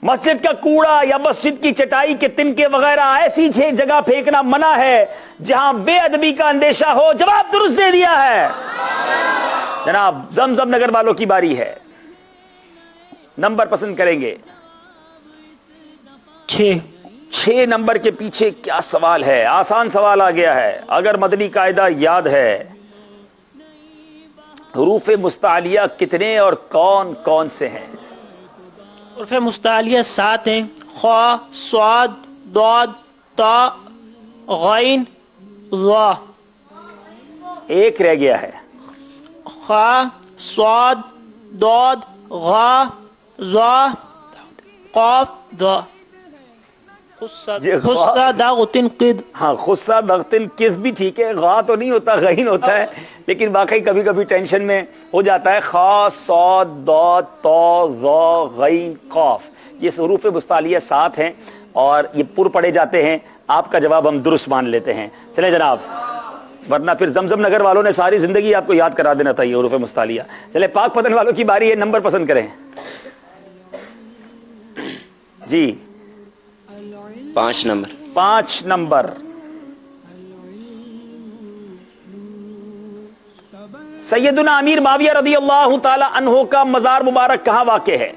مسجد کا کوڑا یا مسجد کی چٹائی کے تنکے وغیرہ ایسی جگہ پھینکنا منع ہے جہاں بے ادبی کا اندیشہ ہو۔ جواب درست دے دیا ہے۔ جناب زمزم نگر والوں کی باری ہے، نمبر پسند کریں گے۔ 6 نمبر کے پیچھے کیا سوال ہے؟ آسان سوال آ گیا ہے، اگر مدنی قاعدہ یاد ہے حروف مستعلیہ کتنے اور کون کون سے ہیں؟ حروف مستعلیہ 7 ہیں، خا، صاد، ضاد، تا، غین، ظا۔ ایک رہ گیا ہے، خا، صاد، ضاد، غا، ظا، قاف، ذا۔ خصہ داغتن قد۔ ہاں خصہ داغتن قد بھی ٹھیک ہے، غا تو نہیں ہوتا غین ہوتا ہے، لیکن واقعی کبھی کبھی ٹینشن میں ہو جاتا ہے۔ خا، صاد، ضاد، طا، ظا، غین، قاف، یہ حروف مستعلیہ 7 ہیں اور یہ پر پڑے جاتے ہیں۔ آپ کا جواب ہم درست مان لیتے ہیں۔ چلیں جناب، ورنہ پھر زمزم نگر والوں نے ساری زندگی آپ کو یاد کرا دینا تھا یہ حروف مستعلیہ۔ چلیں پاک پتن والوں کی باری ہے، نمبر پسند کریں۔ جی 5 نمبر۔ 5 نمبر۔ سیدنا امیر معاویہ رضی اللہ تعالی عنہ کا مزار مبارک کہاں واقع ہے؟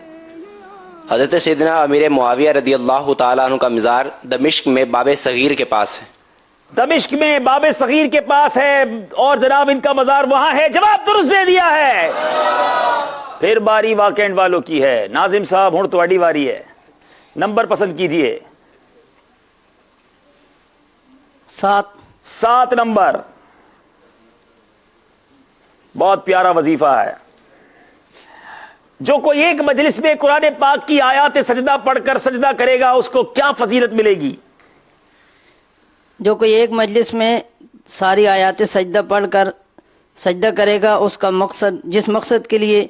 حضرت سیدنا امیر معاویہ رضی اللہ تعالیٰ عنہ کا مزار دمشق میں باب صغیر کے پاس ہے۔ دمشق میں باب صغیر کے پاس ہے اور جناب ان کا مزار وہاں ہے۔ جواب درست دے دیا ہے۔ پھر باری واک اینڈ والوں کی ہے۔ ناظم صاحب ہن تہاڈی واری ہے، نمبر پسند کیجئے۔ 7 نمبر، بہت پیارا وظیفہ ہے۔ جو کوئی ایک مجلس میں قرآن پاک کی آیات سجدہ پڑھ کر سجدہ کرے گا اس کو کیا فضیلت ملے گی؟ جو کوئی ایک مجلس میں ساری آیات سجدہ پڑھ کر سجدہ کرے گا اس کا مقصد، جس مقصد کے لیے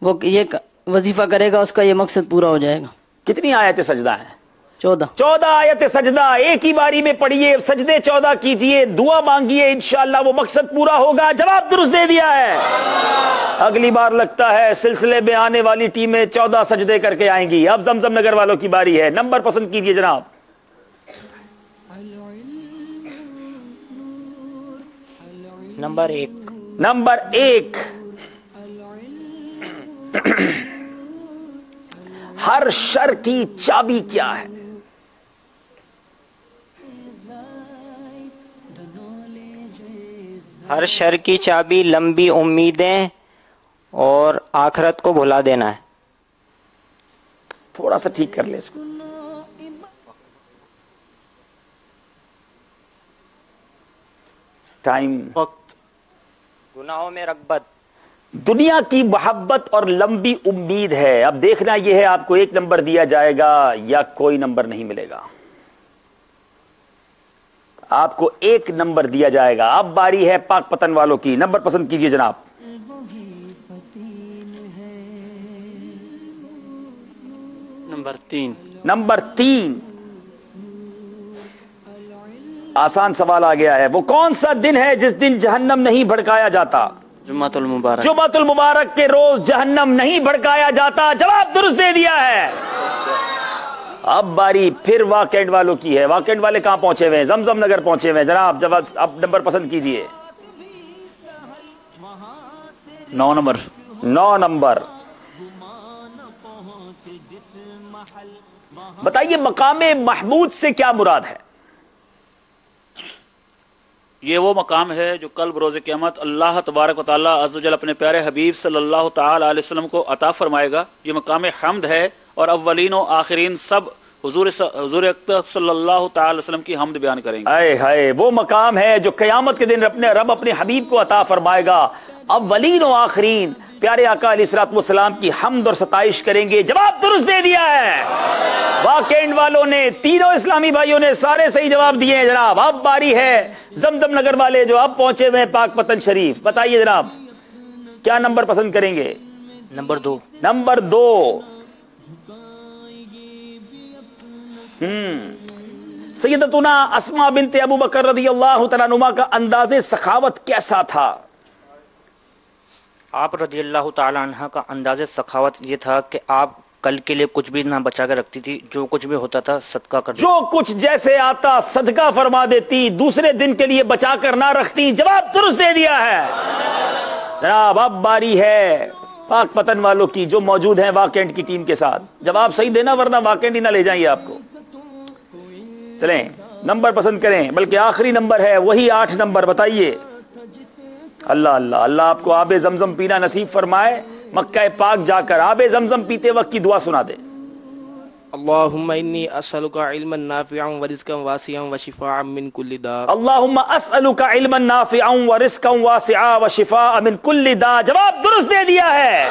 وہ یہ وظیفہ کرے گا اس کا یہ مقصد پورا ہو جائے گا۔ کتنی آیت سجدہ ہیں؟ 14 آیت سجدہ ایک ہی باری میں پڑھیے، سجدے 14 کیجئے، دعا مانگیے، انشاءاللہ وہ مقصد پورا ہوگا۔ جواب درست دے دیا ہے۔ اگلی بار لگتا ہے سلسلے میں آنے والی ٹیمیں 14 سجدے کر کے آئیں گی۔ اب زمزم نگر والوں کی باری ہے، نمبر پسند کیجئے جناب۔ نمبر 1۔ نمبر 1، ہر شر کی چابی کیا ہے؟ ہر شر کی چابی لمبی امیدیں اور آخرت کو بھلا دینا ہے۔ تھوڑا سا ٹھیک کر لے اس کو۔ ٹائم، وقت، گناہوں میں رغبت، دنیا کی محبت اور لمبی امید ہے۔ اب دیکھنا یہ ہے آپ کو 1 نمبر دیا جائے گا یا کوئی نمبر نہیں ملے گا۔ آپ کو 1 نمبر دیا جائے گا۔ اب باری ہے پاک پتن والوں کی، نمبر پسند کیجئے جناب۔ نمبر 3۔ نمبر 3، آسان سوال آ گیا ہے۔ وہ کون سا دن ہے جس دن جہنم نہیں بھڑکایا جاتا؟ جمعۃ المبارک۔ جمعۃ المبارک کے روز جہنم نہیں بھڑکایا جاتا۔ جواب درست دے دیا ہے۔ اب باری پھر واکینڈ والوں کی ہے۔ واکینڈ والے کہاں پہنچے ہوئے ہیں؟ زمزم نگر پہنچے ہوئے ہیں جناب۔ جواب اب نمبر پسند کیجئے۔ 9 نمبر۔ 9 نمبر۔ بتائیے مقام محمود سے کیا مراد ہے؟ یہ وہ مقام ہے جو کل بروز قیامت اللہ تبارک و تعالیٰ عز و جل اپنے پیارے حبیب صلی اللہ تعالی علیہ وسلم کو عطا فرمائے گا۔ یہ مقام حمد ہے اور اولین و آخرین سب حضور اکرم صلی اللہ تعالی علیہ وسلم کی حمد بیان کریں گے۔ اے ہائے، وہ مقام ہے جو قیامت کے دن رب اپنے حبیب کو عطا فرمائے گا۔ اولین و آخرین پیارے آقا علیہ الصلوۃ والسلام کی حمد اور ستائش کریں گے۔ جواب درست دے دیا ہے۔ واکینڈ والوں نے، تینوں اسلامی بھائیوں نے سارے صحیح جواب دیے ہیں جناب۔ اب باری ہے زمزم نگر والے جو اب پہنچے ہوئے ہیں پاک پتن شریف۔ بتائیے جناب کیا نمبر پسند کریں گے؟ نمبر 2۔ نمبر 2۔ سیدتنا اسماء بنت ابو بکر رضی اللہ تعالیٰ عنہا کا انداز سخاوت کیسا تھا؟ آپ رضی اللہ تعالی عنہ کا انداز سخاوت یہ تھا کہ آپ کل کے لیے کچھ بھی نہ بچا کے رکھتی تھی، جو کچھ بھی ہوتا تھا صدقہ کر دیتی، جو کچھ جیسے آتا صدقہ فرما دیتی، دوسرے دن کے لیے بچا کر نہ رکھتی۔ جواب درست دے دیا ہے جناب۔ اب باری ہے پاک پتن والوں کی جو موجود ہیں واکینڈ کی ٹیم کے ساتھ۔ جواب صحیح دینا ورنہ واکینڈ ہی نہ لے جائیں گے آپ کو۔ چلیں نمبر پسند کریں، بلکہ آخری نمبر ہے وہی 8 نمبر۔ بتائیے۔ اللہ اللہ اللہ آپ کو آب زمزم پینا نصیب فرمائے۔ مکہ پاک جا کر آب زمزم پیتے وقت کی دعا سنا دے۔ اللہم انی اسألک علما نافعا ورزقا واسعا وشفاء من کل داء۔ اللہم اسألک علما نافعا ورزقا واسعا وشفاء من کل داء۔ جواب درست دے دیا ہے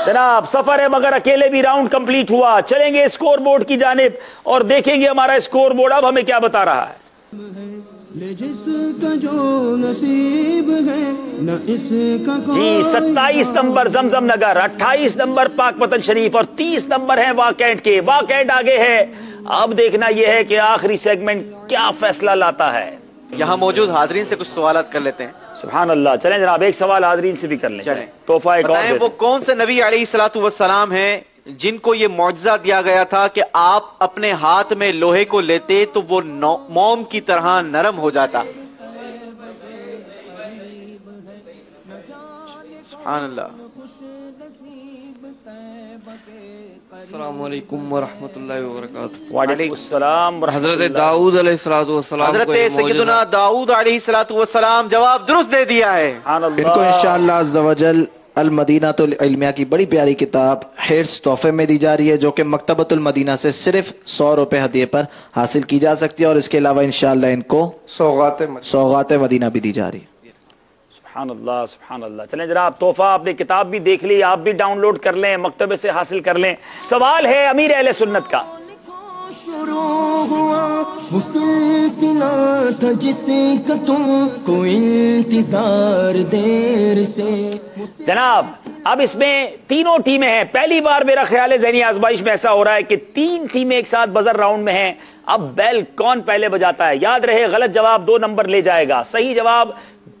جناب۔ سفر ہے مگر اکیلے بھی راؤنڈ کمپلیٹ ہوا۔ چلیں گے اسکور بورڈ کی جانب اور دیکھیں گے ہمارا اسکور بورڈ اب ہمیں کیا بتا رہا ہے۔ جس کا جو نصیب ہے نہ اس کا جی 27 نمبر زمزم نگر، 28 نمبر پاک پتن شریف اور 30 نمبر ہیں واکینڈ کے۔ واکینڈ آگے ہے۔ اب دیکھنا یہ ہے کہ آخری سیگمنٹ کیا فیصلہ لاتا ہے۔ یہاں موجود حاضرین سے کچھ سوالات کر لیتے ہیں۔ سبحان اللہ۔ چلیں جناب ایک سوال حاضرین سے بھی کر لیں۔ چلیں تحفہ ایک اور بتائیں وہ کون سے نبی علیہ الصلوۃ والسلام ہیں جن کو یہ معجزہ دیا گیا تھا کہ آپ اپنے ہاتھ میں لوہے کو لیتے تو وہ موم کی طرح نرم ہو جاتا؟ سبحان اللہ۔ السلام علیکم ورحمۃ اللہ وبرکاتہ۔ وعلیکم السلام حضرت داؤد علیہ الصلوۃ والسلام حضرت سیدنا داؤد علیہ الصلوۃ والسلام جواب درست دے دیا ہے۔ ان کو انشاءاللہ عز و جل المدینہ العلمیہ کی بڑی پیاری کتاب ہیرس تحفے میں دی جا رہی ہے، جو کہ مکتبۃ المدینہ سے صرف 100 روپے ہدیے پر حاصل کی جا سکتی ہے، اور اس کے علاوہ انشاءاللہ ان کو سوغات مدینہ بھی دی جا رہی ہے۔ سبحان اللہ سبحان اللہ. چلیں جناب, تحفہ آپ نے کتاب بھی دیکھ لی, آپ بھی ڈاؤن لوڈ کر لیں, مکتبے سے حاصل کر لیں. سوال ہے امیر اہل سنت کا, شروع ہوا وہ سلسلہ تھا جس کا تم کو انتظار دیر سے. جناب اب اس میں تینوں ٹیمیں ہیں. پہلی بار میرا خیال ہے ذہنی آزمائش میں ایسا ہو رہا ہے کہ 3 ٹیمیں ایک ساتھ بزر راؤنڈ میں ہیں. اب بیل کون پہلے بجاتا ہے؟ یاد رہے غلط جواب 2 نمبر لے جائے گا, صحیح جواب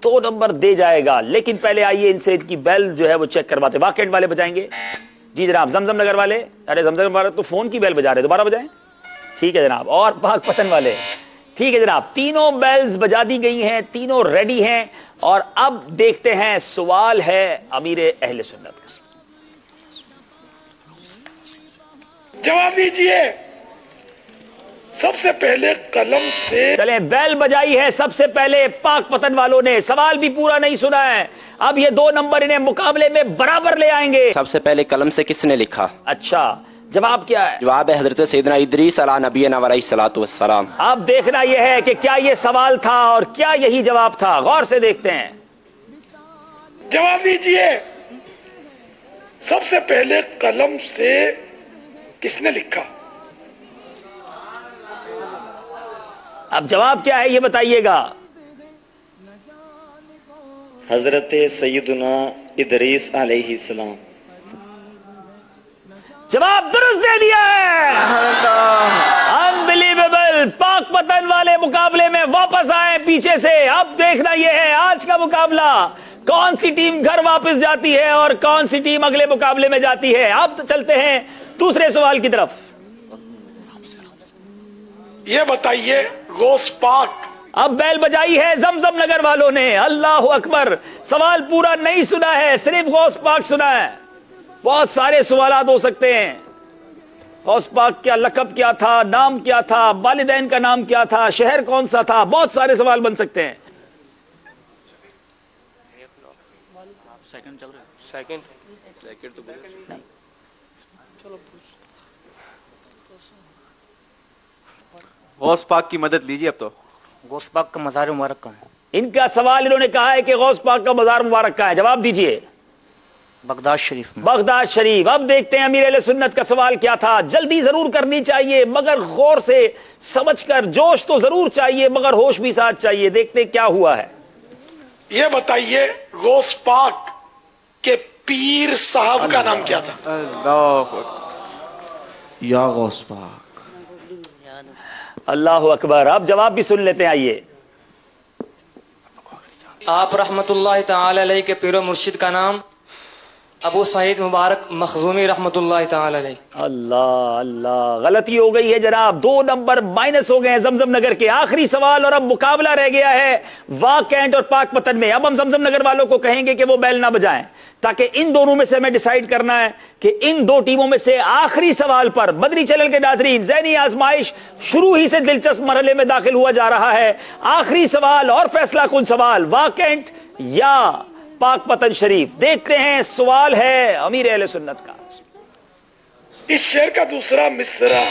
2 نمبر دے جائے گا. لیکن پہلے آئیے ان سے ان کی بیل جو ہے وہ چیک کرواتے. واقعات والے بجائیں گے. جی جناب, زمزم نگر والے, ارے زمزم نگر والے تو فون کی بیل بجا رہے, دوبارہ بجائیں. ٹھیک ہے جناب. اور پاک پتن والے, ٹھیک ہے جناب. تینوں بیلز بجا دی گئی ہیں, تینوں ریڈی ہیں. اور اب دیکھتے ہیں سوال ہے امیر اہل سنت کا. جواب دیجیے. سب سے پہلے قلم سے. چلیں, بیل بجائی ہے سب سے پہلے پاک پتن والوں نے. سوال بھی پورا نہیں سنا ہے. اب یہ 2 نمبر انہیں مقابلے میں برابر لے آئیں گے. سب سے پہلے قلم سے کس نے لکھا؟ اچھا, جواب کیا ہے؟ جواب ہے حضرت سیدنا ادریس علی نبینا علیہ الصلوۃ والسلام. اب دیکھنا یہ ہے کہ کیا یہ سوال تھا اور کیا یہی جواب تھا. غور سے دیکھتے ہیں. جواب دیجیے. سب سے پہلے قلم سے کس نے لکھا؟ اب جواب کیا ہے یہ بتائیے گا. حضرت سیدنا ادریس علیہ السلام. جواب درست دے دیا ہے. انبلیویبل. پاک پتن والے مقابلے میں واپس آئے پیچھے سے. اب دیکھنا یہ ہے آج کا مقابلہ, کون سی ٹیم گھر واپس جاتی ہے اور کون سی ٹیم اگلے مقابلے میں جاتی ہے. اب چلتے ہیں دوسرے سوال کی طرف. یہ بتائیے غوث پاک. اب بیل بجائی ہے زمزم نگر والوں نے. اللہ اکبر. سوال پورا نہیں سنا ہے, صرف غوث پاک سنا ہے. بہت سارے سوالات ہو سکتے ہیں. غوث پاک کیا لقب کیا تھا, نام کیا تھا, والدین کا نام کیا تھا, شہر کون سا تھا, بہت سارے سوال بن سکتے ہیں. سیکنڈ چل رہا ہے. سیکنڈ تو نہیں. غوث پاک کی مدد لیجیے. اب تو غوث پاک کا مزار مبارک کہاں ہے؟ ان کا سوال انہوں نے کہا ہے کہ غوث پاک کا مزار مبارک کہاں ہے. جواب دیجئے. بغداد شریف میں. بغداد شریف. اب دیکھتے ہیں امیر اہل سنت کا سوال کیا تھا. جلدی ضرور کرنی چاہیے مگر غور سے سمجھ کر. جوش تو ضرور چاہیے مگر ہوش بھی ساتھ چاہیے. دیکھتے کیا ہوا ہے. یہ بتائیے غوث پاک کے پیر صاحب کا نام کیا تھا؟ یا غوث پاک. اللہ اکبر. اب جواب بھی سن لیتے ہیں. آئیے. آپ رحمت اللہ تعالی علیہ کے پیر و مرشد کا نام ابو سعید مبارک مخزومی رحمت اللہ تعالی علیہ. اللہ اللہ, غلطی ہو گئی ہے جناب. 2 نمبر مائنس ہو گئے ہیں زمزم نگر کے. آخری سوال اور اب مقابلہ رہ گیا ہے واق کینٹ اور پاک پتن میں. اب ہم زمزم نگر والوں کو کہیں گے کہ وہ بیل نہ بجائیں تاکہ ان دونوں میں سے ہمیں ڈیسائیڈ کرنا ہے کہ ان 2 ٹیموں میں سے آخری سوال پر. مدنی چینل کے ناظرین, ذہنی آزمائش شروع ہی سے دلچسپ مرحلے میں داخل ہوا جا رہا ہے. آخری سوال اور فیصلہ کن سوال, واق کینٹ یا پاک پتن شریف. دیکھتے ہیں سوال ہے امیر اہل سنت کا. اس شعر کا دوسرا مصرع.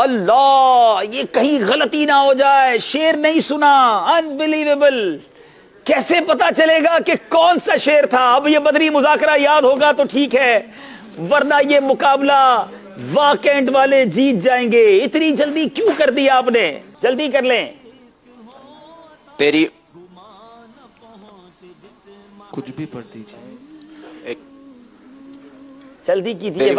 اللہ, یہ کہیں غلطی نہ ہو جائے. شعر نہیں سنا. انبلیویبل. کیسے پتا چلے گا کہ کون سا شعر تھا؟ اب یہ بدری مذاکرہ یاد ہوگا تو ٹھیک ہے, ورنہ یہ مقابلہ واقعینٹ والے جیت جائیں گے. اتنی جلدی کیوں کر دیا آپ نے؟ جلدی کر لیں. تیری کچھ بھی پڑھ دیجیے. جلدی کیجیے.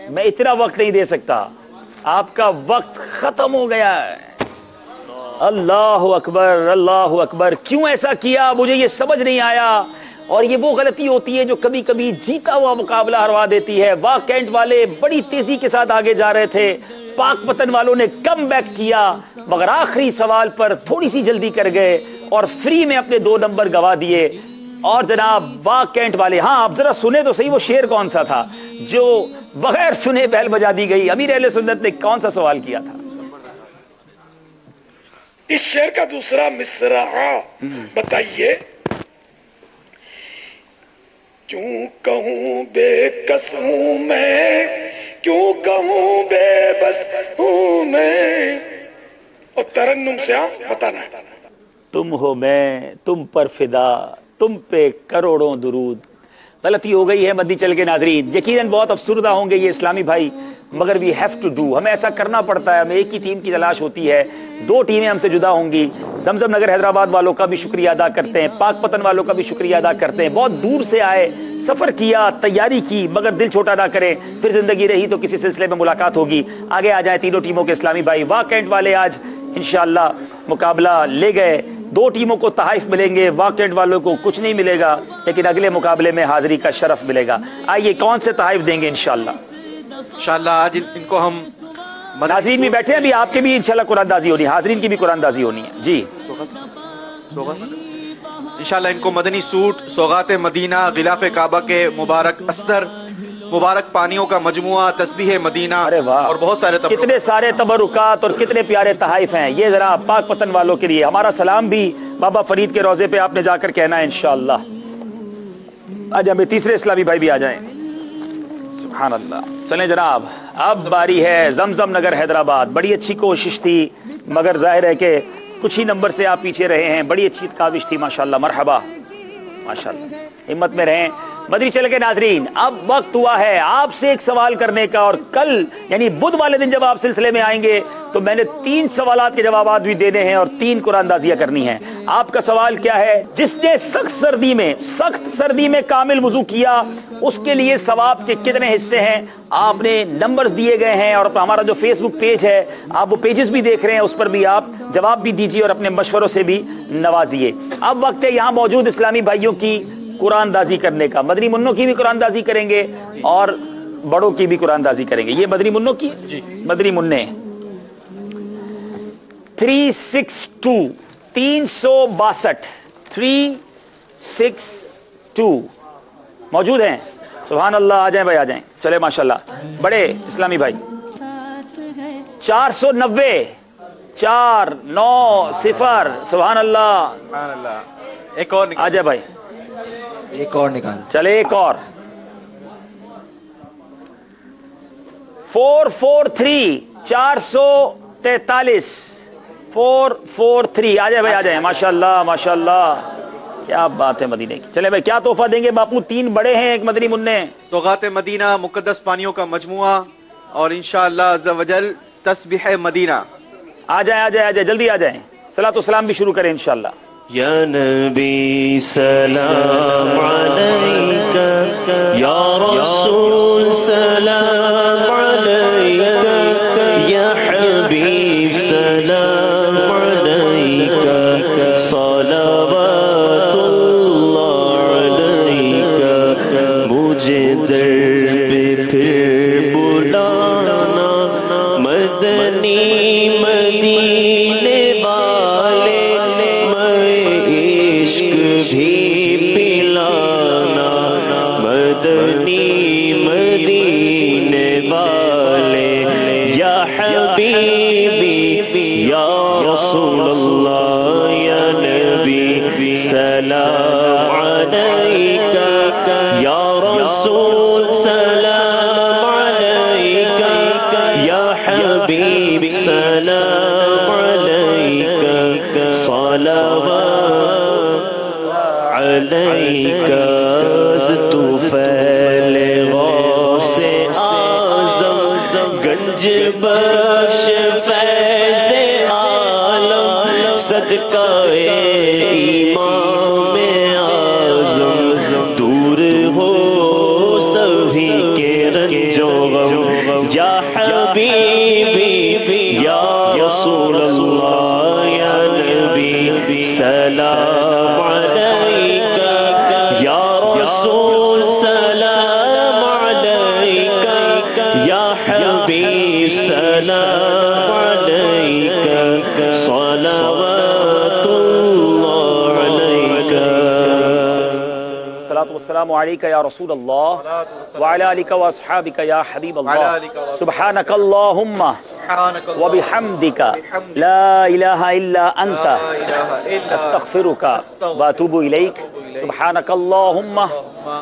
میں اتنا وقت نہیں دے سکتا. آپ کا وقت ختم ہو گیا ہے. اللہ اکبر اللہ اکبر. کیوں ایسا کیا مجھے یہ سمجھ نہیں آیا. اور یہ وہ غلطی ہوتی ہے جو کبھی کبھی جیتا ہوا مقابلہ ہروا دیتی ہے. واق کینٹ والے بڑی تیزی کے ساتھ آگے جا رہے تھے, پاک پتن والوں نے کم بیک کیا مگر آخری سوال پر تھوڑی سی جلدی کر گئے اور فری میں اپنے 2 نمبر گوا دیے. اور جناب واق کینٹ والے, ہاں آپ ذرا سنیں تو صحیح وہ شعر کون سا تھا جو بغیر سنے بیل بجا دی گئی. امیر اہل سنت نے کون سا سوال کیا تھا؟ اس شعر کا دوسرا مصرع بتائیے. کیوں کہوں بے کس ہوں میں, کیوں کہوں بے بس ہوں میں, اور ترنم سے بتانا ہے. تم ہو میں تم پر فدا تم پہ کروڑوں درود. غلطی ہو گئی ہے مدی چل کے ناظرین، یقیناً بہت افسردہ ہوں گے یہ اسلامی بھائی، مگر وی ہیو ٹو ڈو، ہمیں ایسا کرنا پڑتا ہے. ہمیں ایک ہی ٹیم کی تلاش ہوتی ہے، دو ٹیمیں ہم سے جدا ہوں گی. زمزم نگر حیدرآباد والوں کا بھی شکریہ ادا کرتے ہیں، پاک پتن والوں کا بھی شکریہ ادا کرتے ہیں. بہت دور سے آئے، سفر کیا، تیاری کی، مگر دل چھوٹا نہ کریں. پھر زندگی رہی تو کسی سلسلے میں ملاقات ہوگی. آگے آ جائیں تینوں ٹیموں کے اسلامی بھائی. واہ کینٹ والے آج انشاءاللہ مقابلہ لے گئے. دو ٹیموں کو تحائف ملیں گے، واہ کینٹ والوں کو کچھ نہیں ملے گا، لیکن اگلے مقابلے میں حاضری کا شرف ملے گا. آئیے کون سے تحائف دیں گے انشاءاللہ؟ انشاءاللہ آج ان کو ہم ناظرین بھی بیٹھے ہیں، ابھی آپ کے بھی انشاءاللہ قرآن دازی ہونی ہے، حاضرین کی بھی قرآن دازی ہونی ہے. جی انشاءاللہ ان کو مدنی سوٹ، سوغات مدینہ، غلاف کعبہ کے مبارک استر، مبارک پانیوں کا مجموعہ، تسبیح مدینہ اور بہت سارے کتنے سارے تبرکات اور کتنے پیارے تحائف ہیں. یہ ذرا پاک پتن والوں کے لیے ہمارا سلام بھی بابا فرید کے روضے پہ آپ نے جا کر کہنا ہے انشاءاللہ. آج ہمیں تیسرے اسلامی بھائی بھی آ جائیں. سبحان اللہ. چلیں جناب، اب باری ہے زمزم نگر حیدرآباد. بڑی اچھی کوشش تھی، مگر ظاہر ہے کہ کچھ ہی نمبر سے آپ پیچھے رہے ہیں. بڑی اچھی کاوش تھی، ماشاءاللہ. مرحبا، ماشاءاللہ، ہمت میں رہیں. مدنی چل کے ناظرین، اب وقت ہوا ہے آپ سے ایک سوال کرنے کا، اور کل یعنی بدھ والے دن جب آپ سلسلے میں آئیں گے تو میں نے 3 سوالات کے جوابات بھی دینے ہیں اور 3 قرآن دازیاں کرنی ہیں. آپ کا سوال کیا ہے؟ جس نے سخت سردی میں کامل وضو کیا اس کے لیے ثواب کے کتنے حصے ہیں؟ آپ نے نمبرز دیے گئے ہیں، اور ہمارا جو فیس بک پیج ہے آپ وہ پیجز بھی دیکھ رہے ہیں، اس پر بھی آپ جواب بھی دیجیے اور اپنے مشوروں سے بھی نوازیے. اب وقت ہے یہاں موجود اسلامی بھائیوں کی قرآن دازی کرنے کا. مدنی منوں کی بھی قرآن دازی کریں گے اور بڑوں کی بھی قرآن دازی کریں گے. یہ مدنی منوں کی مدنی منع 362 362 موجود ہیں. سبحان اللہ. آ جائیں بھائی، آ جائیں. چلے ماشاءاللہ. بڑے اسلامی بھائی 490 490. سبحان اللہ. ایک اور آ جائے بھائی، ایک اور نکال. چلے ایک اور 443 443 443. آ جائے بھائی، آ جائیں. ماشاءاللہ ماشاءاللہ، کیا بات ہے مدینے کی. چلے بھائی، کیا تحفہ دیں گے باپو؟ 3 بڑے ہیں، ایک مدنی منع. سوغات مدینہ، مقدس پانیوں کا مجموعہ، اور انشاءاللہ عز و جل تسبیح مدینہ. آ جائیں آ جائیں آ جائیں، جلدی آ جائیں. صلاۃ و سلام بھی شروع کریں انشاءاللہ. یا نبی سلام علیکہ، یا رسول سلام علیکہ، یا حبیب سلام علیکہ، صلوات اللہ علیکہ. مجھے در پہ پھر بلانا، مدنی مدینے والے، بھی پلانا، مدنی مدینے والے. یا حبیبی یا رسول اللہ، یا نبی سلام علیکہ، یا رسول سلام علیکہ، یا حبیب سلام علیکہ، صلوات علیکہ. طفیل غوث اعظم، گنج بخش فیض عالم، صدقہ امام اعظم. دور ہو سبھی کے رنج و غم، یا حبیبی یا رسول اللہ، یا نبی سلام علیکہ، یا رسول سلام علیکہ، یا حبیب سلام علیکہ، صلوات اللہ علیکہ. الصلاۃ والسلام علیکہ یا رسول اللہ، وعلی آلک واصحابک یا حبیب اللہ. سبحانک اللہم وبحمدک لا الہ الا انت استغفرک واتوب الیک. سبحانک اللہم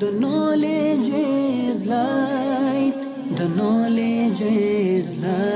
The knowledge is light, the knowledge is light.